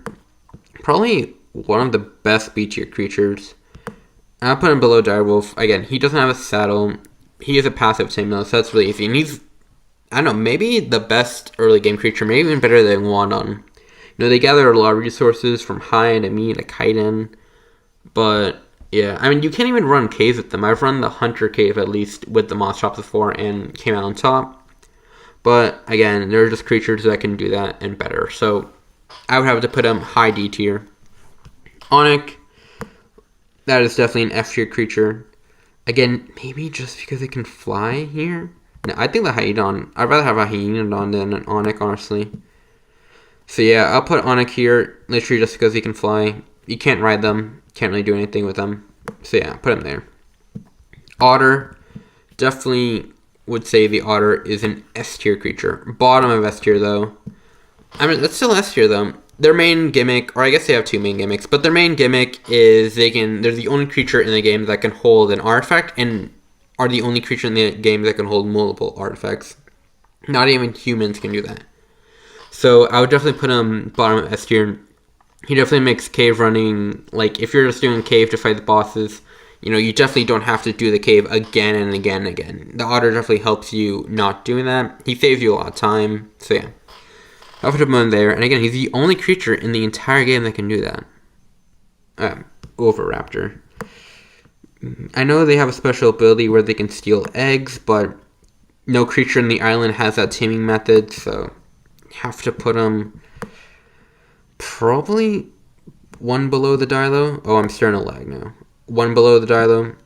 Probably one of the best B tier creatures. I'll put him below Direwolf. Again, he doesn't have a saddle. He is a passive tame, though, so that's really easy. And he's, I don't know, maybe the best early game creature, maybe even better than Wandon. They gather a lot of resources from High to Me to Kaiden. But, yeah, I mean, you can't even run caves with them. I've run the Hunter cave, at least, with the Moschops before and came out on top. But, again, they're just creatures that can do that and better. So, I would have to put him high D tier. Onyx, that is definitely an F tier creature. Again, maybe just because it can fly here. No, I think the Hyaenodon. I'd rather have a Hyaenodon than an Onyx, honestly. So yeah, I'll put Onyx here, literally just because he can fly. You can't ride them. Can't really do anything with them. So yeah, put him there. Otter, definitely would say the Otter is an S tier creature. Bottom of S tier though. I mean, that's still S tier though. Their main gimmick, or I guess they have two main gimmicks, but their main gimmick is they're the only creature in the game that can hold an artifact, and are the only creature in the game that can hold multiple artifacts. Not even humans can do that. So I would definitely put him bottom of S tier. He definitely makes cave running, like if you're just doing cave to fight the bosses, you know, you definitely don't have to do the cave again and again and again. The Otter definitely helps you not doing that. He saves you a lot of time, so yeah. I'll put him in there, and again, he's the only creature in the entire game that can do that. Oviraptor. I know they have a special ability where they can steal eggs, but no creature in the island has that teaming method, so have to put him probably one below the Dilo. Oh, I'm starting to lag now. One below the Dilo.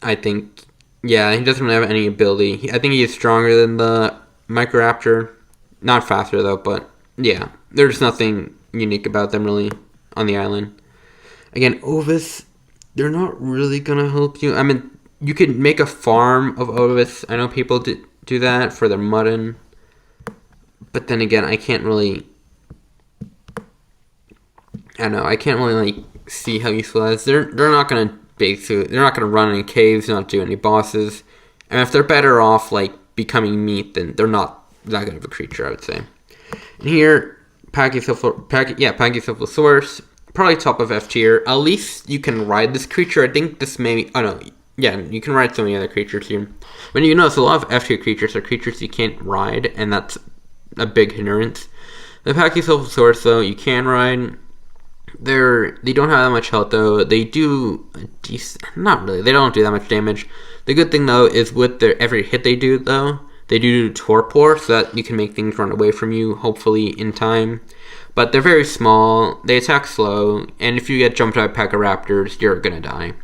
I think, yeah, he doesn't have any ability. I think he is stronger than the Microraptor. Not faster though, but yeah, there's nothing unique about them really on the island. Again, Ovis, they're not really gonna help you. I mean, you could make a farm of Ovis. I know people do that for their mutton, but then again, I can't really like see how useful that is. They're not gonna they're not gonna run any caves, not do any bosses, and if they're better off like becoming meat, then they're not that good of a creature, I would say. And here, Pachycephalosaurus, probably top of F tier. At least you can ride this creature. I think this may... Oh, no. Yeah, you can ride so many other creatures here. But you notice a lot of F tier creatures are creatures you can't ride, and that's a big hindrance. The Pachycephalosaurus, though, you can ride. They don't have that much health, though. They do... Not really. They don't do that much damage. The good thing, though, is with every hit they do, though, they do torpor, so that you can make things run away from you, hopefully in time. But they're very small, they attack slow, and if you get jumped by a pack of raptors, you're gonna die.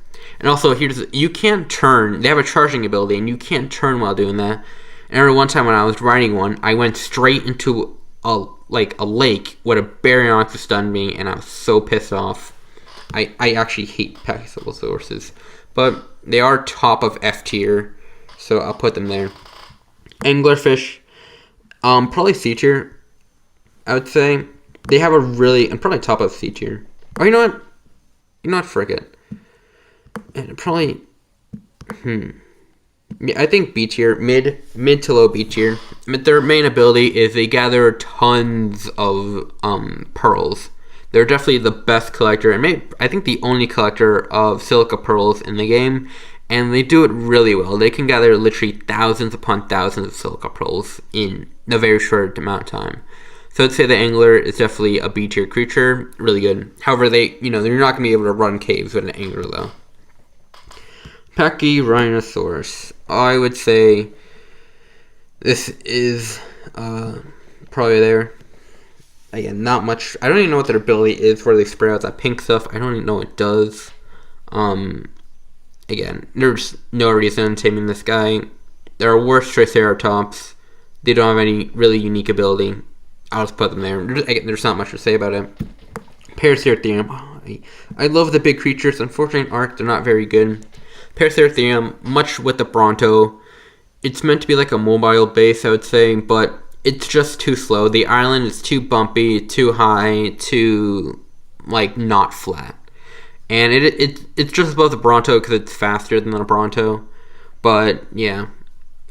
And also, you can't turn. They have a charging ability, and you can't turn while doing that. And I remember one time when I was riding one, I went straight into a lake with a Baryonyx to stun me, and I was so pissed off. I actually hate Pachycephalosaurus, but they are top of F tier, so I'll put them there. Anglerfish, probably C tier, I would say. They have and probably top of C tier. Oh, you know what, frick it. And probably, yeah, I think B tier, mid to low B tier. Their main ability is they gather tons of, pearls. They're definitely the best collector, and I think the only collector of silica pearls in the game. And they do it really well. They can gather literally thousands upon thousands of silica pearls in a very short amount of time. So I'd say the Angler is definitely a B tier creature, really good. However, they're not going to be able to run caves with an Angler though. Pachyrhinosaurus. I would say this is probably there. Again, not much. I don't even know what their ability is where they spray out that pink stuff. I don't even know what it does. Again, there's no reason taming this guy. There are worse Triceratops. They don't have any really unique ability. I'll just put them there. There's not much to say about it. Paraceratherium. I love the big creatures. Unfortunately, in Arc, they're not very good. Paraceratherium, much with the Bronto. It's meant to be like a mobile base, I would say, but it's just too slow. The island is too bumpy, too high, too, not flat. And it's just above the Bronto because it's faster than the Bronto. But, yeah.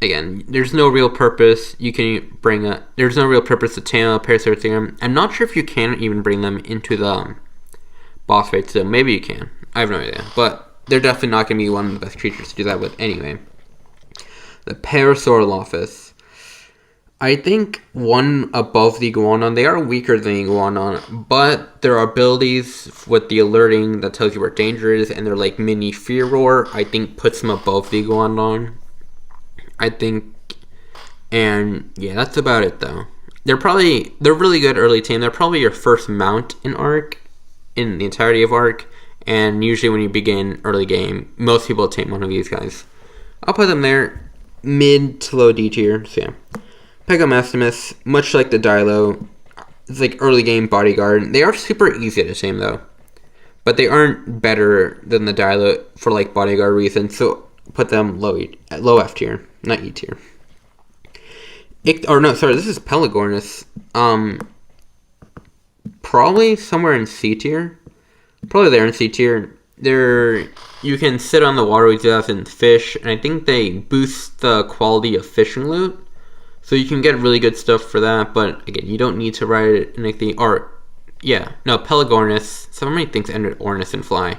Again, there's no real purpose. There's no real purpose to tame a Paraceratherium. I'm not sure if you can even bring them into the boss fight still. Maybe you can. I have no idea. But they're definitely not going to be one of the best creatures to do that with anyway. The Parasaurolophus. I think one above the Iguanon. They are weaker than the Iguanon, but their abilities with the alerting that tells you where danger is, and their mini fear roar, I think puts them above the Iguanon. I think, and yeah, that's about it though. they're really good early tame. They're probably your first mount in Arc, in the entirety of Arc, and usually when you begin early game, most people tame one of these guys. I'll put them there, mid to low D tier. So yeah, Pegomaximus, much like the Dilo, it's like early game bodyguard. They are super easy to tame though, but they aren't better than the Dilo for like bodyguard reasons. So put them low F tier, not E tier. This is Pelagornis. Probably somewhere in C tier. Probably there in C tier. You can sit on the water with that and fish, and I think they boost the quality of fishing loot. So you can get really good stuff for that, but again, you don't need to ride anything. Pelagornis. So many things end with Ornis and fly.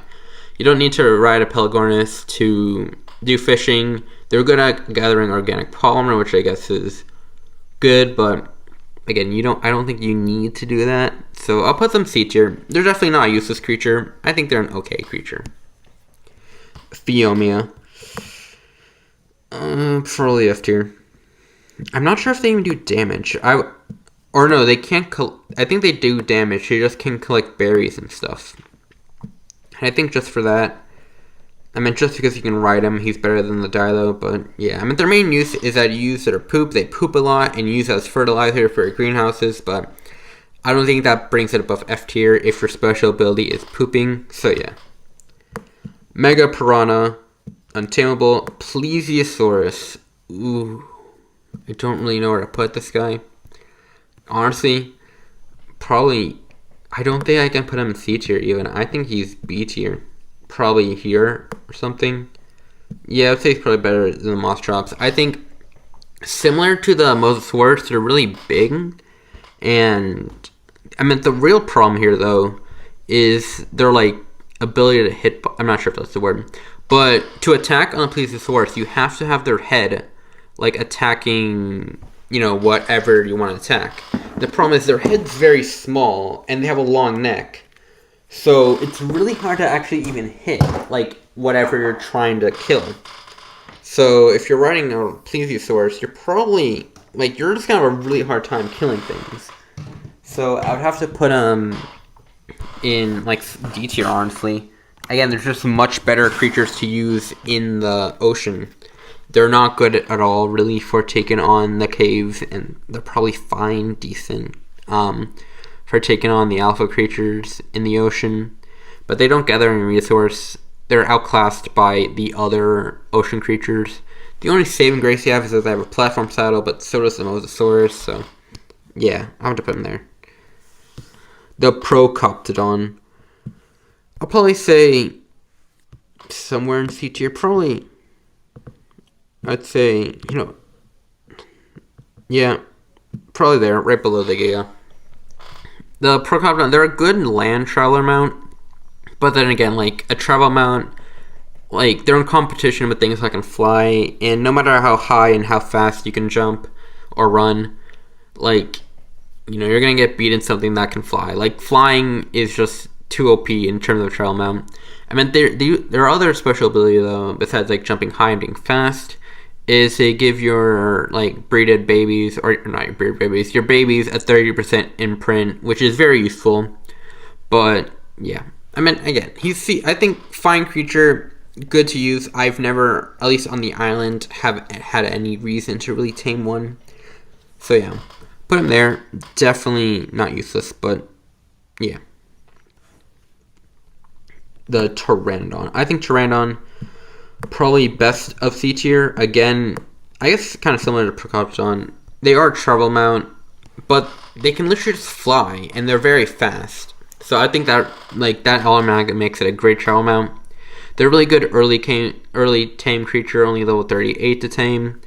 You don't need to ride a Pelagornis to do fishing. They're good at gathering organic polymer, which I guess is good, but again, I don't think you need to do that. So I'll put them C tier. They're definitely not a useless creature. I think they're an okay creature. Phiomia. Probably F tier. I'm not sure if they even do damage. They can't. I think they do damage. They just can collect berries and stuff. And I think just for that, just because you can ride him, he's better than the Dilo. But yeah, their main use is that you use their poop. They poop a lot and use as fertilizer for your greenhouses. But I don't think that brings it above F tier if your special ability is pooping. So yeah. Mega Piranha, Untamable, Plesiosaurus. Ooh, I don't really know where to put this guy. Honestly, probably, I don't think I can put him in C tier even. I think he's B tier. Probably here or something. Yeah, I would say he's probably better than the Mostrops. I think similar to the Mosasaurus, they're really big. And the real problem here though is their like ability to hit. I'm not sure if that's the word, but to attack on a Plesiosaurus, you have to have their head like attacking, whatever you want to attack. The problem is their head's very small and they have a long neck. So it's really hard to actually even hit, like, whatever you're trying to kill. So if you're riding a Plesiosaurus, you're probably, you're just going to have a really hard time killing things. So I would have to put them in, D tier, honestly. Again, there's just much better creatures to use in the ocean. They're not good at all, really, for taking on the caves, and they're probably fine, decent, for taking on the alpha creatures in the ocean, but they don't gather any resource. They're outclassed by the other ocean creatures. The only saving grace you have is that they have a platform saddle, but so does the Mosasaurus, so yeah, I have to put them there. The Procoptodon. I'll probably say somewhere in C tier, probably, I'd say, yeah, probably there, right below the Giga. The Procoptodon, they're a good land traveler mount, but then again, a travel mount, they're in competition with things that can fly, and no matter how high and how fast you can jump or run, you're gonna get beat in something that can fly. Flying is just too OP in terms of travel mount. There are other special ability though, besides jumping high and being fast, is they give your breeded babies, or not your breeded babies, your babies a 30% imprint, which is very useful. But yeah, again, I think fine creature, good to use. I've never, at least on the island, have had any reason to really tame one. So yeah, put him there. Definitely not useless, but yeah. The Pteranodon. I think Pteranodon probably best of C tier. Again, I guess kind of similar to Procoptodon. They are a travel mount, but they can literally just fly, and they're very fast. So I think that that automatically makes it a great travel mount. They're really good early tame creature, only level 38 to tame,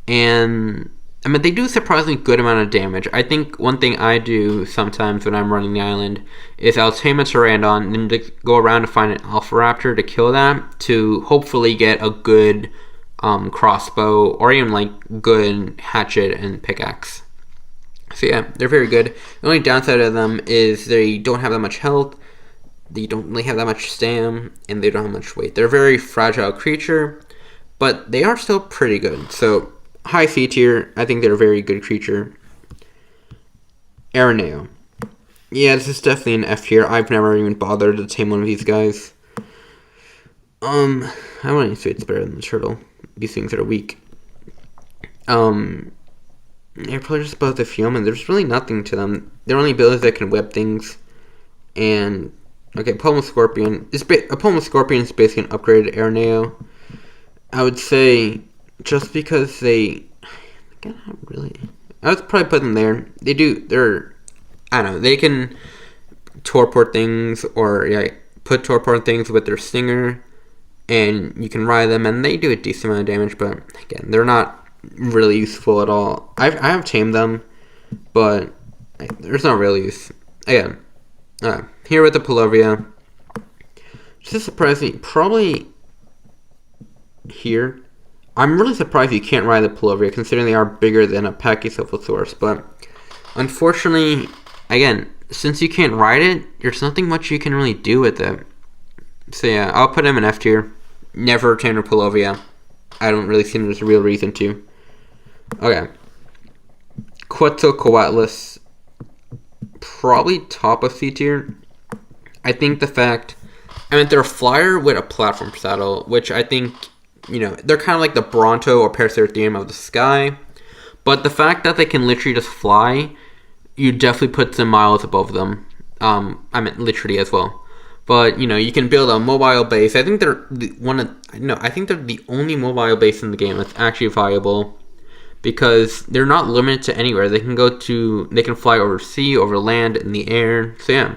and they do a surprisingly good amount of damage. I think one thing I do sometimes when I'm running the island is I'll tame a Pteranodon and then go around to find an Alpha Raptor to kill that, to hopefully get a good crossbow, or even good hatchet and pickaxe. So yeah, they're very good. The only downside of them is they don't have that much health, they don't really have that much stam, and they don't have much weight. They're a very fragile creature, but they are still pretty good. So high C tier, I think they're a very good creature. Araneo. Yeah, this is definitely an F tier. I've never even bothered to tame one of these guys. I wouldn't say it's better than the turtle. These things are weak. They're probably just about the Fiumen. There's really nothing to them. They're only abilities that can whip things. And, okay, Pomo Scorpion. A Pomo Scorpion is basically an upgraded Araneo. I would say, just because they... Again, not really... I would probably put them there. I don't know, they can torpor things, or put torpor things with their stinger, and you can ride them, and they do a decent amount of damage, but, again, they're not really useful at all. I have tamed them, but there's no real use. Again, here with the Pelovia, just surprising, probably here. I'm really surprised you can't ride the Pelovia, considering they are bigger than a Pachycephalosaurus, but unfortunately, again, since you can't ride it, there's nothing much you can really do with it. So yeah, I'll put him in F tier. Never tamed a Pelovia. I don't really see there's a real reason to. Okay. Quetzalcoatlus, probably top of C tier. I think they're a flyer with a platform saddle, which I think, they're kind of like the Bronto or Paraceratherium of the sky. But the fact that they can literally just fly, you definitely put them miles above them. I meant literally as well. But, you can build a mobile base. I think they're I think they're the only mobile base in the game that's actually viable. Because they're not limited to anywhere. They can fly over sea, over land, in the air. So yeah,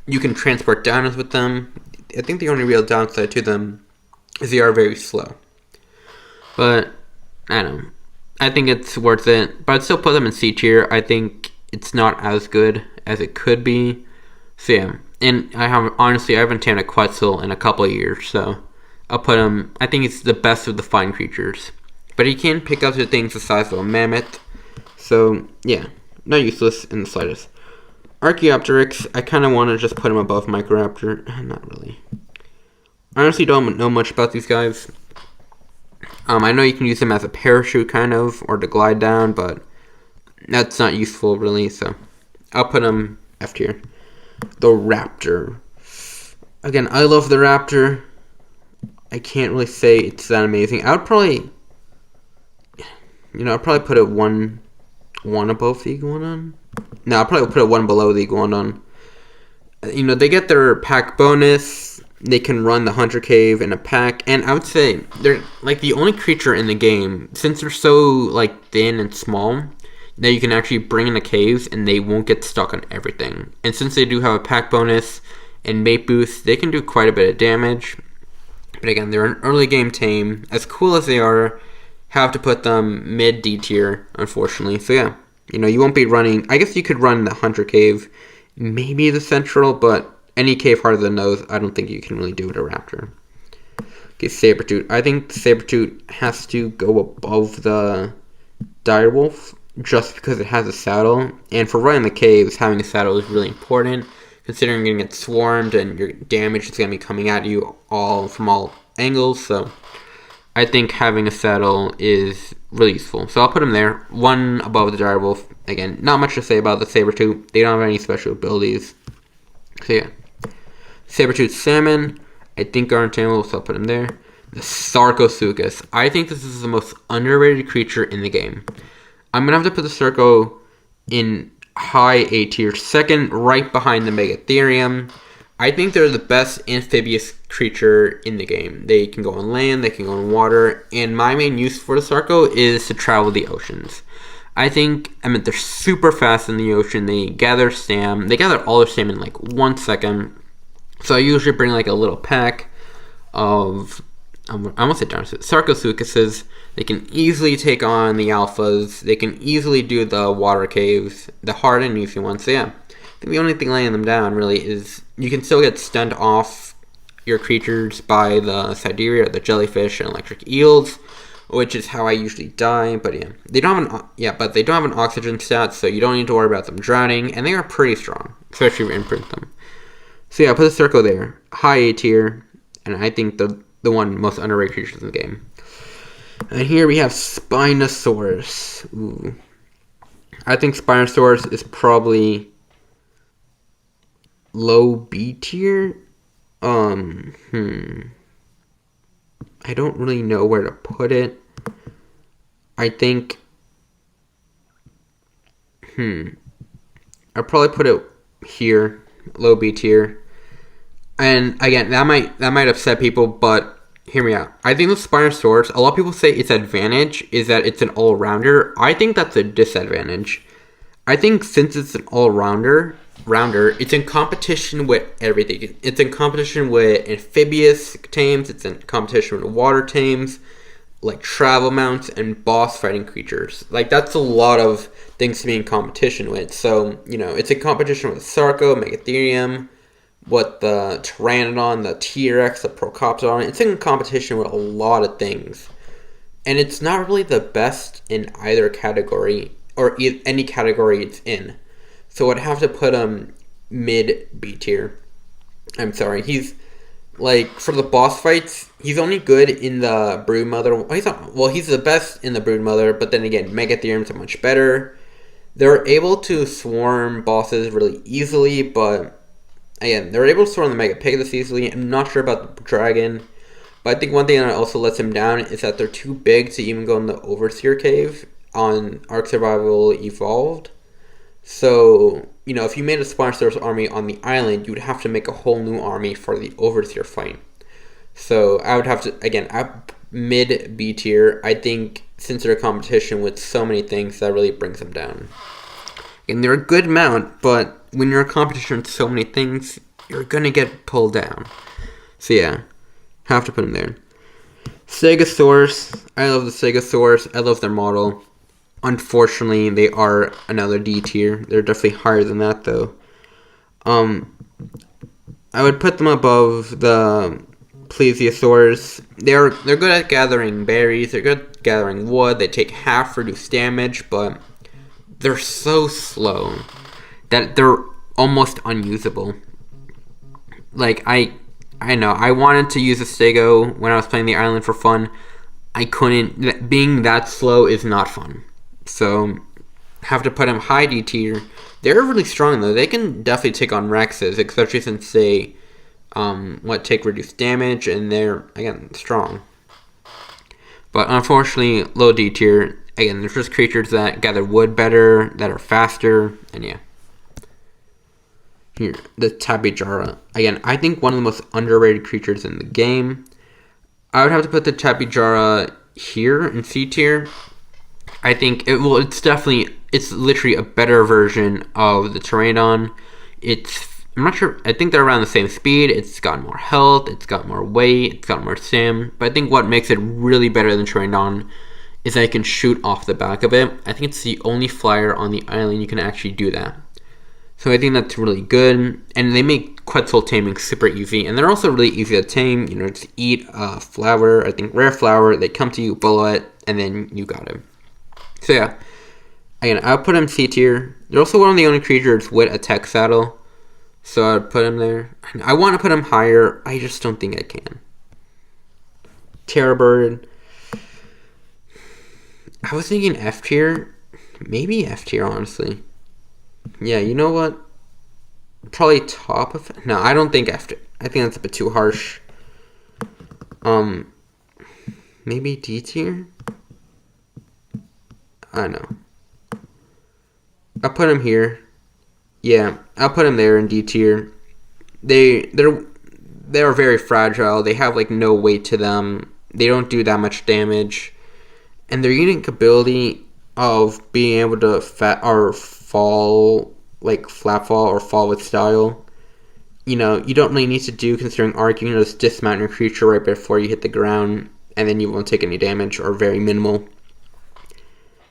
you can transport dinos with them. I think the only real downside to them is they are very slow. But, I don't know. I think it's worth it. But I'd still put them in C tier. I think it's not as good as it could be. So yeah. And I haven't tamed a Quetzal in a couple of years. So I'll put him, I think it's the best of the flying creatures. But he can pick up the things the size of a mammoth. So, yeah. Not useless in the slightest. Archaeopteryx, I kind of want to just put him above Microraptor. Not really. I honestly don't know much about these guys. I know you can use them as a parachute, kind of, or to glide down, but that's not useful, really, so I'll put him F tier. The Raptor. Again, I love the Raptor. I can't really say it's that amazing. I'd probably put it one above the Iguanodon. No, I'll probably put it one below the Iguanodon. They get their pack bonus. They can run the Hunter Cave in a pack. And I would say they're like the only creature in the game, since they're so thin and small, that you can actually bring in the caves and they won't get stuck on everything. And since they do have a pack bonus and mate boost, they can do quite a bit of damage. But again, they're an early game tame. As cool as they are, have to put them mid D tier, unfortunately. So yeah, you won't be running. I guess you could run the Hunter Cave, maybe the Central, but any cave harder than those, I don't think you can really do with a Raptor. Okay, Sabertooth. I think Sabertooth has to go above the Direwolf just because it has a saddle. And for running the caves, having a saddle is really important, considering you're going to get swarmed and your damage is going to be coming at you from all angles. So I think having a saddle is really useful. So I'll put him there, one above the Direwolf. Again, not much to say about the Sabertooth. They don't have any special abilities. So yeah. Sabertooth Salmon, I think are untamable, so I'll put him there. The Sarcosuchus. I think this is the most underrated creature in the game. I'm going to have to put the Sarco in high A tier, second right behind the Megatherium. I think they're the best amphibious creature in the game. They can go on land, they can go on water, and my main use for the Sarco is to travel the oceans. They're super fast in the ocean. They gather stam. They gather all their stam in 1 second. So I usually bring a little pack of, I almost said Sarcosuchuses. They can easily take on the alphas. They can easily do the water caves, the hard and easy ones. So yeah, I think the only thing laying them down really is you can still get stunned off your creatures by the Sidereal, or the jellyfish, and electric eels, which is how I usually die. But yeah, they don't have an oxygen stat, so you don't need to worry about them drowning, and they are pretty strong, especially if you imprint them. So yeah, I'll put the Sarco there, high A tier, and I think the one most underrated creatures in the game. And here we have Spinosaurus. Ooh. I think Spinosaurus is probably low B tier. I don't really know where to put it. I think, I'll probably put it here, low B tier. And again, that might upset people, but hear me out. I think the Spinosaurus, a lot of people say its advantage is that it's an all-rounder. I think that's a disadvantage. I think since it's an all-rounder, it's in competition with everything. It's in competition with amphibious tames, it's in competition with water tames, like travel mounts and boss fighting creatures. Like, that's a lot of things to be in competition with. So, it's in competition with Sarco, Megatherium, what the Pteranodon, the T-Rex, the Procoptodon. It's in competition with a lot of things. And it's not really the best in either category, or any category it's in. So I'd have to put him mid B tier. I'm sorry. He's, like, for the boss fights, he's only good in the Broodmother. He's the best in the Broodmother, but then again, Megatheriums are much better. They're able to swarm bosses really easily, but again, they're able to swarm the Megapegasus easily. I'm not sure about the Dragon, but I think one thing that also lets him down is that they're too big to even go in the Overseer Cave on Ark Survival Evolved. So, if you made a Spinosaurus army on the island, you would have to make a whole new army for the Overseer fight. So, I would have to, again, mid B tier. I think since they're a competition with so many things, that really brings them down. And they're a good mount, but when you're in competition with so many things, you're going to get pulled down. So, yeah, have to put them there. Stegosaurus. I love the Stegosaurus. I love their model. Unfortunately, they are another D tier. They're definitely higher than that, though. I would put them above the Plesiosaurus. They're good at gathering berries. They're good at gathering wood. They take half reduced damage, but they're so slow that they're almost unusable. Like, I know. I wanted to use a Stego when I was playing the island for fun. I couldn't. Being that slow is not fun. So, have to put them high D tier. They're really strong, though. They can definitely take on Rexes, especially since they, take reduced damage, and they're, again, strong. But unfortunately, low D tier. Again, there's just creatures that gather wood better, that are faster, and yeah. Here, the Tapejara. Again, I think one of the most underrated creatures in the game. I would have to put the Tapejara here in C tier. I think it's literally a better version of the Pteranodon. I'm not sure, I think they're around the same speed. It's got more health, it's got more weight, it's got more sim. But I think what makes it really better than Pteranodon is that it can shoot off the back of it. I think it's the only flyer on the island you can actually do that. So I think that's really good. And they make Quetzal taming super easy. And they're also really easy to tame. Just eat a flower, I think rare flower. They come to you, bullet, and then you got it. So yeah, again, I'll put him C tier. They're also one of the only creatures with a tech saddle, so I'd put him there. I want to put him higher, I just don't think I can. Terrorbird. I was thinking F tier, maybe F tier, honestly. Yeah, you know what? Probably top of it. No, I don't think F tier. I think that's a bit too harsh. Maybe D tier. I don't know. I'll put him here. Yeah, I'll put him there in D tier. They're very fragile. They have like no weight to them. They don't do that much damage, and their unique ability of being able to fall, like flap fall or fall with style. You don't really need to do considering Ark. You can just dismount your creature right before you hit the ground, and then you won't take any damage or very minimal.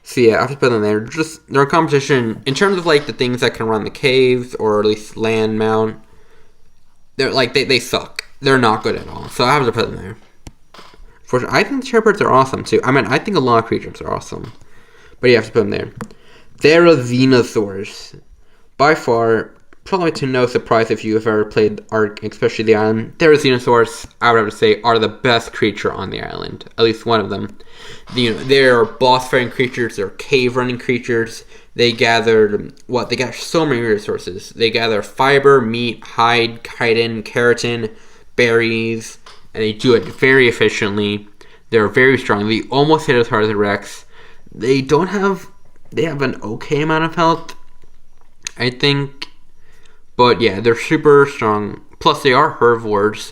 So yeah, I have to put them there. They're a competition in terms of like the things that can run the caves or at least land mount. They're like they suck. They're not good at all. So I have to put them there. I think the Terrorbirds are awesome too. I think a lot of creatures are awesome, but you have to put them there. Therizinosaurus, by far probably to no surprise if you have ever played Ark, especially the island, Therizinosaurs, I would have to say, are the best creature on the island. At least one of them. They're boss-fighting creatures, they're cave-running creatures. They gather so many resources. They gather fiber, meat, hide, chitin, keratin, berries, and they do it very efficiently. They're very strong. They almost hit as hard as the Rex. They have an okay amount of health, I think. But yeah, they're super strong. Plus, they are herbivores.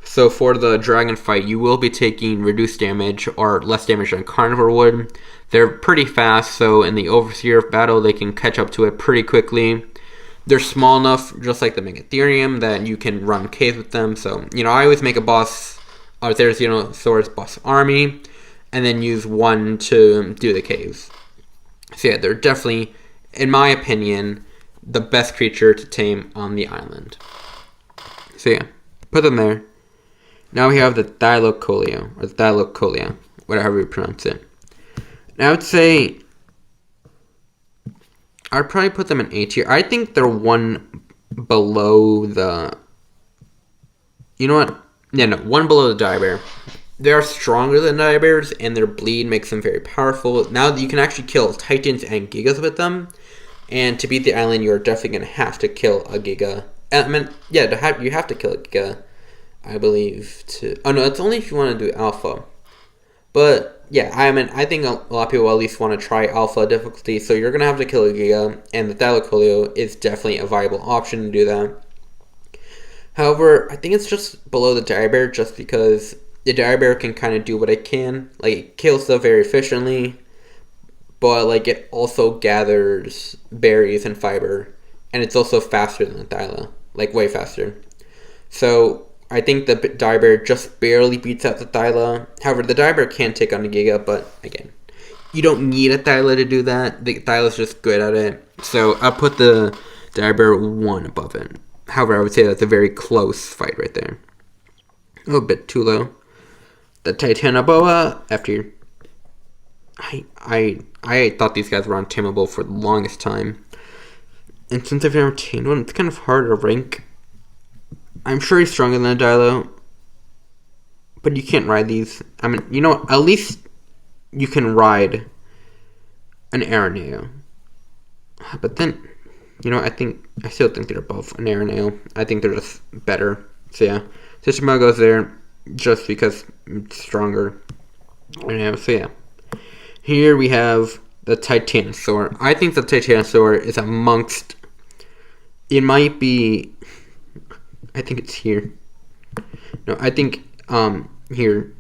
So for the dragon fight, you will be taking reduced damage or less damage than carnivore would. They're pretty fast, so in the Overseer battle, they can catch up to it pretty quickly. They're small enough, just like the Megatherium, that you can run caves with them. So, I always make a boss, or Therizinosaurus boss army, and then use one to do the caves. So yeah, they're definitely, in my opinion, the best creature to tame on the island. So yeah, put them there. Now we have the Thylacoleo, or the Thylacolea, whatever you pronounce it. Now I'd say, I'd probably put them in A tier. I think they're one below the, one below the Direbear. They are stronger than Direbears, and their bleed makes them very powerful. Now you can actually kill Titans and Gigas with them. And to beat the island, you're definitely going to have to kill a Giga. You have to kill a Giga, I believe. It's only if you want to do Alpha. But, yeah, I think a lot of people at least want to try Alpha difficulty, so you're going to have to kill a Giga, and the Thylacoleo is definitely a viable option to do that. However, I think it's just below the Direbear, just because the Direbear can kind of do what it can. Like, it kills stuff very efficiently, but it also gathers berries and fiber, and it's also faster than the Thyla, way faster. So I think the Direbear just barely beats out the Thyla. However, the Direbear can take on a Giga, but again, you don't need a Thyla to do that. The Thyla's just good at it. So I'll put the Direbear one above it. However, I would say that's a very close fight right there. A little bit too low. The Titanoboa, F tier. I thought these guys were untamable for the longest time. And since I've never tamed one, it's kind of hard to rank. I'm sure he's stronger than a Dilo, but you can't ride these. At least you can ride an Araneo. But then, I still think they're above an Araneo. I think they're just better. So yeah, Titanoboa goes there just because it's stronger. So yeah. Here we have the Titanosaur. I think the Titanosaur is amongst... It might be... I think it's here. No, I think here.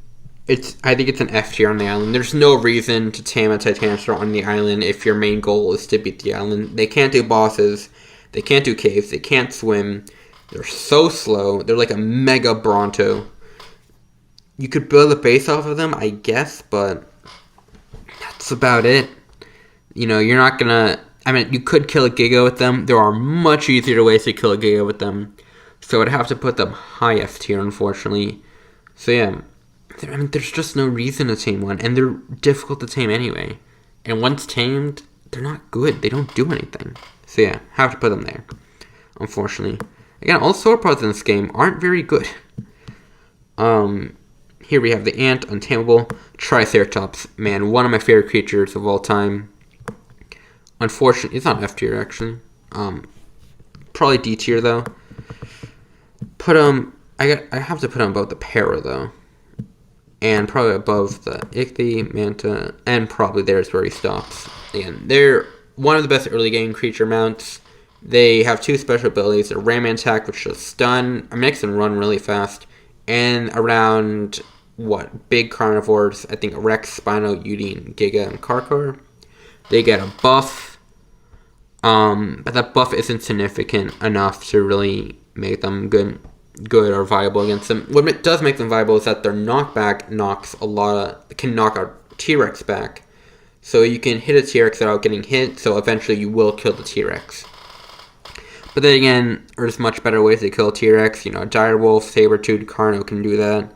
I think it's an F tier on the island. There's no reason to tame a Titanosaur on the island if your main goal is to beat the island. They can't do bosses. They can't do caves. They can't swim. They're so slow. They're like a Mega Bronto. You could build a base off of them, I guess, but... That's about it. You're not gonna... you could kill a Giga with them. There are much easier ways to kill a Giga with them. So I'd have to put them high F tier, unfortunately. So yeah. There's just no reason to tame one. And they're difficult to tame anyway. And once tamed, they're not good. They don't do anything. So yeah, have to put them there. Unfortunately. Again, all sauropods in this game aren't very good. Here we have the ant, untamable, Triceratops. Man, one of my favorite creatures of all time. Unfortunately, it's not F tier actually. Probably D tier though. I have to put him above the Para though, and probably above the Ichthy, Manta, and probably there's where he stops. Again, they're one of the best early game creature mounts. They have two special abilities: a Ram attack, which is stun, makes them run really fast, and around big carnivores, I think Rex, Spino, Udine, Giga, and Karkar, they get a buff, but that buff isn't significant enough to really make them good or viable against them. What it does make them viable is that their knockback can knock a T-Rex back, so you can hit a T-Rex without getting hit, so eventually you will kill the T-Rex. But then again, there's much better ways to kill a T-Rex. Direwolf, Sabertooth, Carno can do that.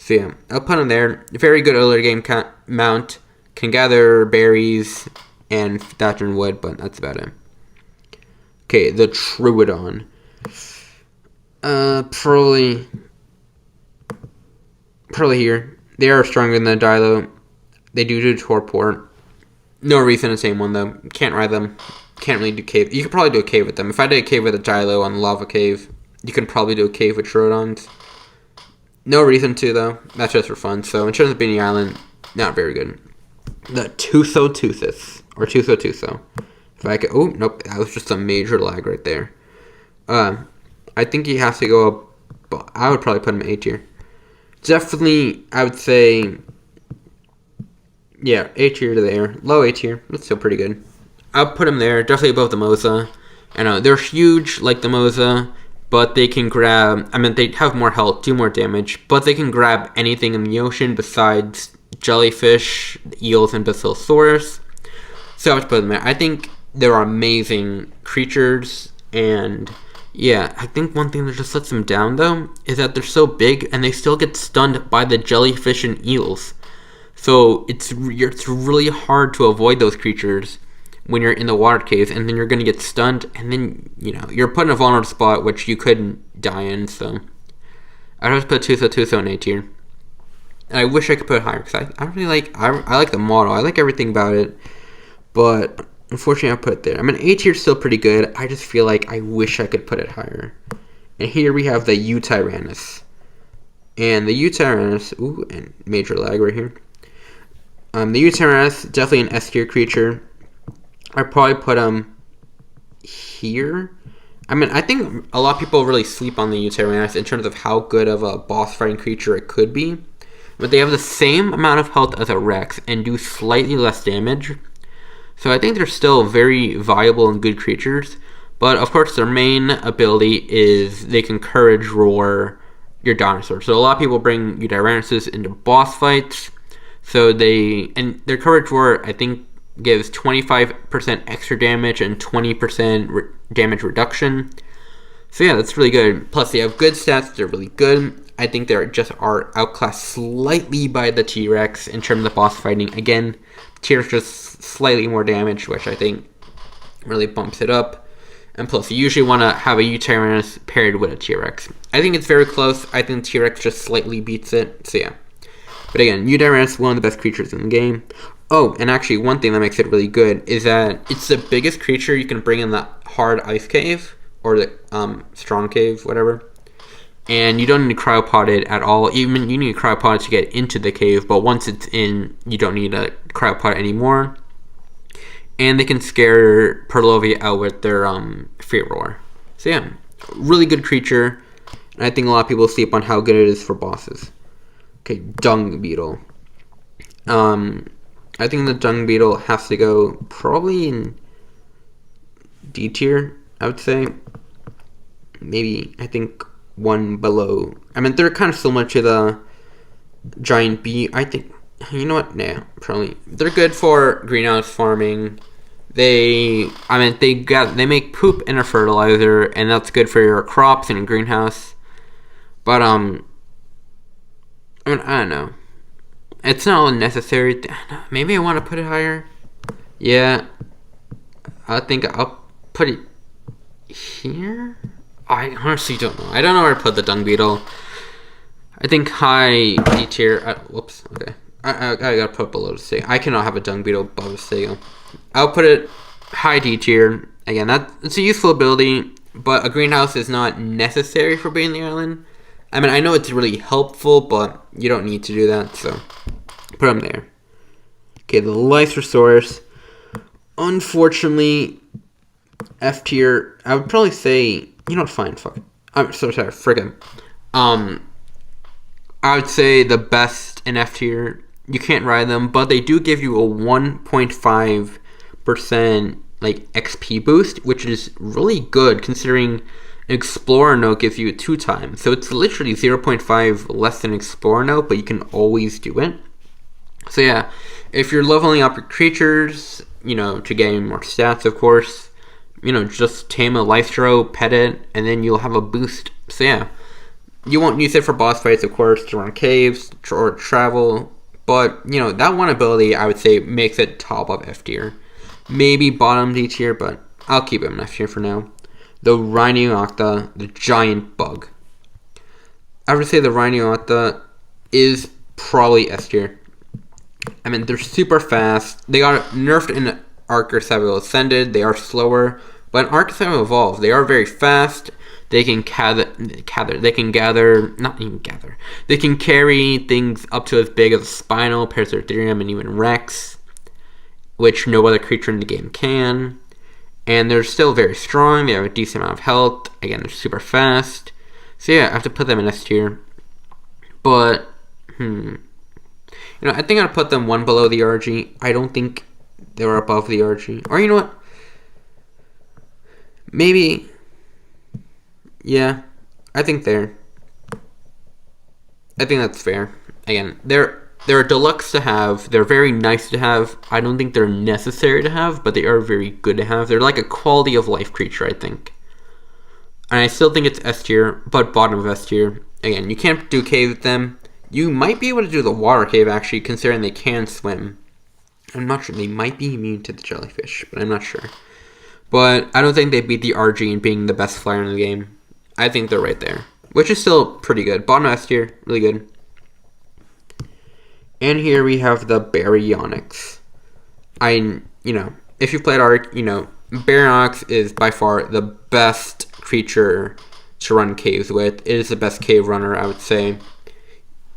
So yeah, I'll put him there. Very good early game mount. Can gather berries and thatch and wood, but that's about it. Okay, the Troodon. Probably here. They are stronger than the Dilo. They do Torport. No reason to same one though. Can't ride them. Can't really do cave. You could probably do a cave with them. If I did a cave with a Dilo on the Lava Cave, you can probably do a cave with Troodons. No reason to though. That's just for fun. So in terms of being the island, not very good. The Tuso. Or Tuso. If I could, oh nope, that was just a major lag right there. I think he has to go up. I would probably put him in A tier. Definitely, I would say, yeah, A tier to there. Low A tier. That's still pretty good. I'll put him there. Definitely above the Moza. I know, they're huge like the Moza, but they can grab, they have more health, do more damage, but they can grab anything in the ocean besides jellyfish, eels, and Basilosaurus. So I would put them there. I think they're amazing creatures, and yeah, I think one thing that just lets them down, though, is that they're so big, and they still get stunned by the jellyfish and eels. So it's really hard to avoid those creatures when you're in the water cave, and then you're going to get stunned, and then, you're put in a vulnerable spot, which you couldn't die in, so I'd have to put Tuso in A tier. And I wish I could put it higher, because I really like, I like the model, I like everything about it, but unfortunately, I put it there. A tier is still pretty good. I just feel like I wish I could put it higher. And here we have the Yutyrannus. And the Yutyrannus, ooh, and major lag right here. The Yutyrannus, definitely an S tier creature. I'd probably put him here. I think a lot of people really sleep on the Yutyrannus in terms of how good of a boss fighting creature it could be. But they have the same amount of health as a Rex and do slightly less damage. So I think they're still very viable and good creatures. But of course their main ability is they can courage roar your dinosaur. So a lot of people bring Yutyrannuses into boss fights. So and their courage roar, I think, gives 25% extra damage and 20% damage reduction. So yeah, that's really good. Plus they have good stats, they're really good. I think they are outclassed slightly by the T-Rex in terms of boss fighting. Again, T-Rex just slightly more damage, which I think really bumps it up. And plus, you usually want to have a Yutyrannus paired with a T-Rex. I think it's very close. I think T-Rex just slightly beats it. So yeah. But again, Yutyrannus, one of the best creatures in the game. Oh, and actually, one thing that makes it really good is that it's the biggest creature you can bring in the hard ice cave, or the strong cave, whatever. And you don't need to cryopod it at all. Even you need to cryopod it to get into the cave, but once it's in, you don't need a cryopod anymore. And they can scare Purlovia out with their Fate Roar. So yeah, really good creature. And I think a lot of people sleep on how good it is for bosses. Okay, Dung Beetle. I think the Dung Beetle has to go probably in D tier, I would say. Maybe, I think, one below. They're kind of similar to the Giant Bee. I think, you know what? Nah, probably. They're good for greenhouse farming. They make poop in a fertilizer, and that's good for your crops in a greenhouse. But, I don't know. It's not necessary. Maybe I want to put it higher. Yeah. I think I'll put it here. I honestly don't know. I don't know where to put the Dung Beetle. I think high D tier. Whoops. Okay. I gotta put below the Stego. I cannot have a Dung Beetle above the Stego. I'll put it high D tier. Again, it's a useful ability, but a greenhouse is not necessary for being the island. I know it's really helpful, but you don't need to do that, so put them there. Okay, the Lysosaurus. Unfortunately, F tier. I would probably say, you know what, fine, fuck it. I'm so sorry, friggin'. I would say the best in F tier. You can't ride them, but they do give you a 1.5% XP boost, which is really good considering Explorer Note gives you it 2 times. So it's literally 0.5 less than Explorer Note, but you can always do it. So yeah, if you're leveling up your creatures, to gain more stats, of course, just tame a Lystro, pet it, and then you'll have a boost. So yeah, you won't use it for boss fights, of course, to run caves or travel. But, that one ability, I would say, makes it top of F tier. Maybe bottom D tier, but I'll keep it in F tier for now. the Rhiniocta, the giant bug. I would say the Rhiniocta is probably S tier. I mean, they're super fast. They got nerfed in Arc Survival Ascended. They are slower, but in Arc Survival Evolved, they are very fast. They can they can carry things up to as big as Spinal, Paraceratherium, and even Rex, which no other creature in the game can. And they're still very strong. They have a decent amount of health. Again, they're super fast. So yeah, I have to put them in S tier. But, I think I'd put them one below the RG. I don't think they were above the RG. Or you know what? Maybe. Yeah, I think I think that's fair. Again, they're deluxe to have. They're very nice to have. I don't think they're necessary to have, but they are very good to have. They're like a quality of life creature, I think. And I still think it's S tier, but bottom of S tier. Again, you can't do cave with them. You might be able to do the water cave, actually, considering they can swim. I'm not sure. They might be immune to the jellyfish, but I'm not sure. But I don't think they beat the RG in being the best flyer in the game. I think they're right there, which is still pretty good. Bottom of S tier, really good. And here we have the Baryonyx. If you played Arc, Baryonyx is by far the best creature to run caves with. It is the best cave runner, I would say.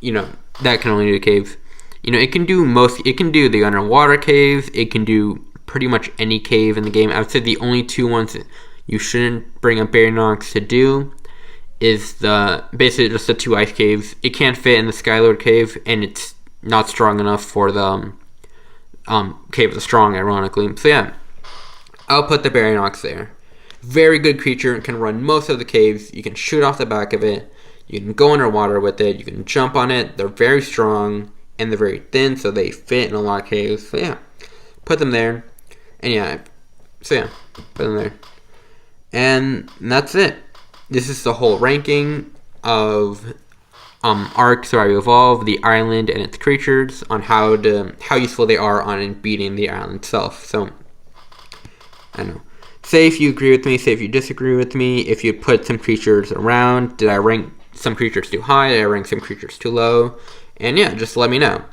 That can only do caves. It can do the underwater caves. It can do pretty much any cave in the game. I would say the only two ones that you shouldn't bring up Baryonyx to do is basically just the two ice caves. It can't fit in the Skylord cave, and it's not strong enough for the Cave of the Strong, ironically. So yeah, I'll put the Baryonyx there. Very good creature, can run most of the caves. You can shoot off the back of it. You can go underwater with it. You can jump on it. They're very strong, and they're very thin, so they fit in a lot of caves. So yeah, put them there. And put them there. And that's it. This is the whole ranking of Arc Survival Evolved, the island and its creatures, on how useful they are on beating the island itself. So, I don't know. Say if you agree with me, say if you disagree with me, if you put some creatures around, did I rank some creatures too high, did I rank some creatures too low? And yeah, just let me know.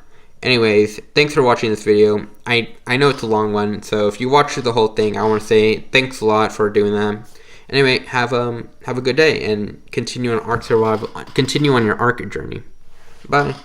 Anyways, thanks for watching this video. I know it's a long one, so if you watched the whole thing, I want to say thanks a lot for doing that. Anyway, have a good day and continue on your Arc journey. Bye.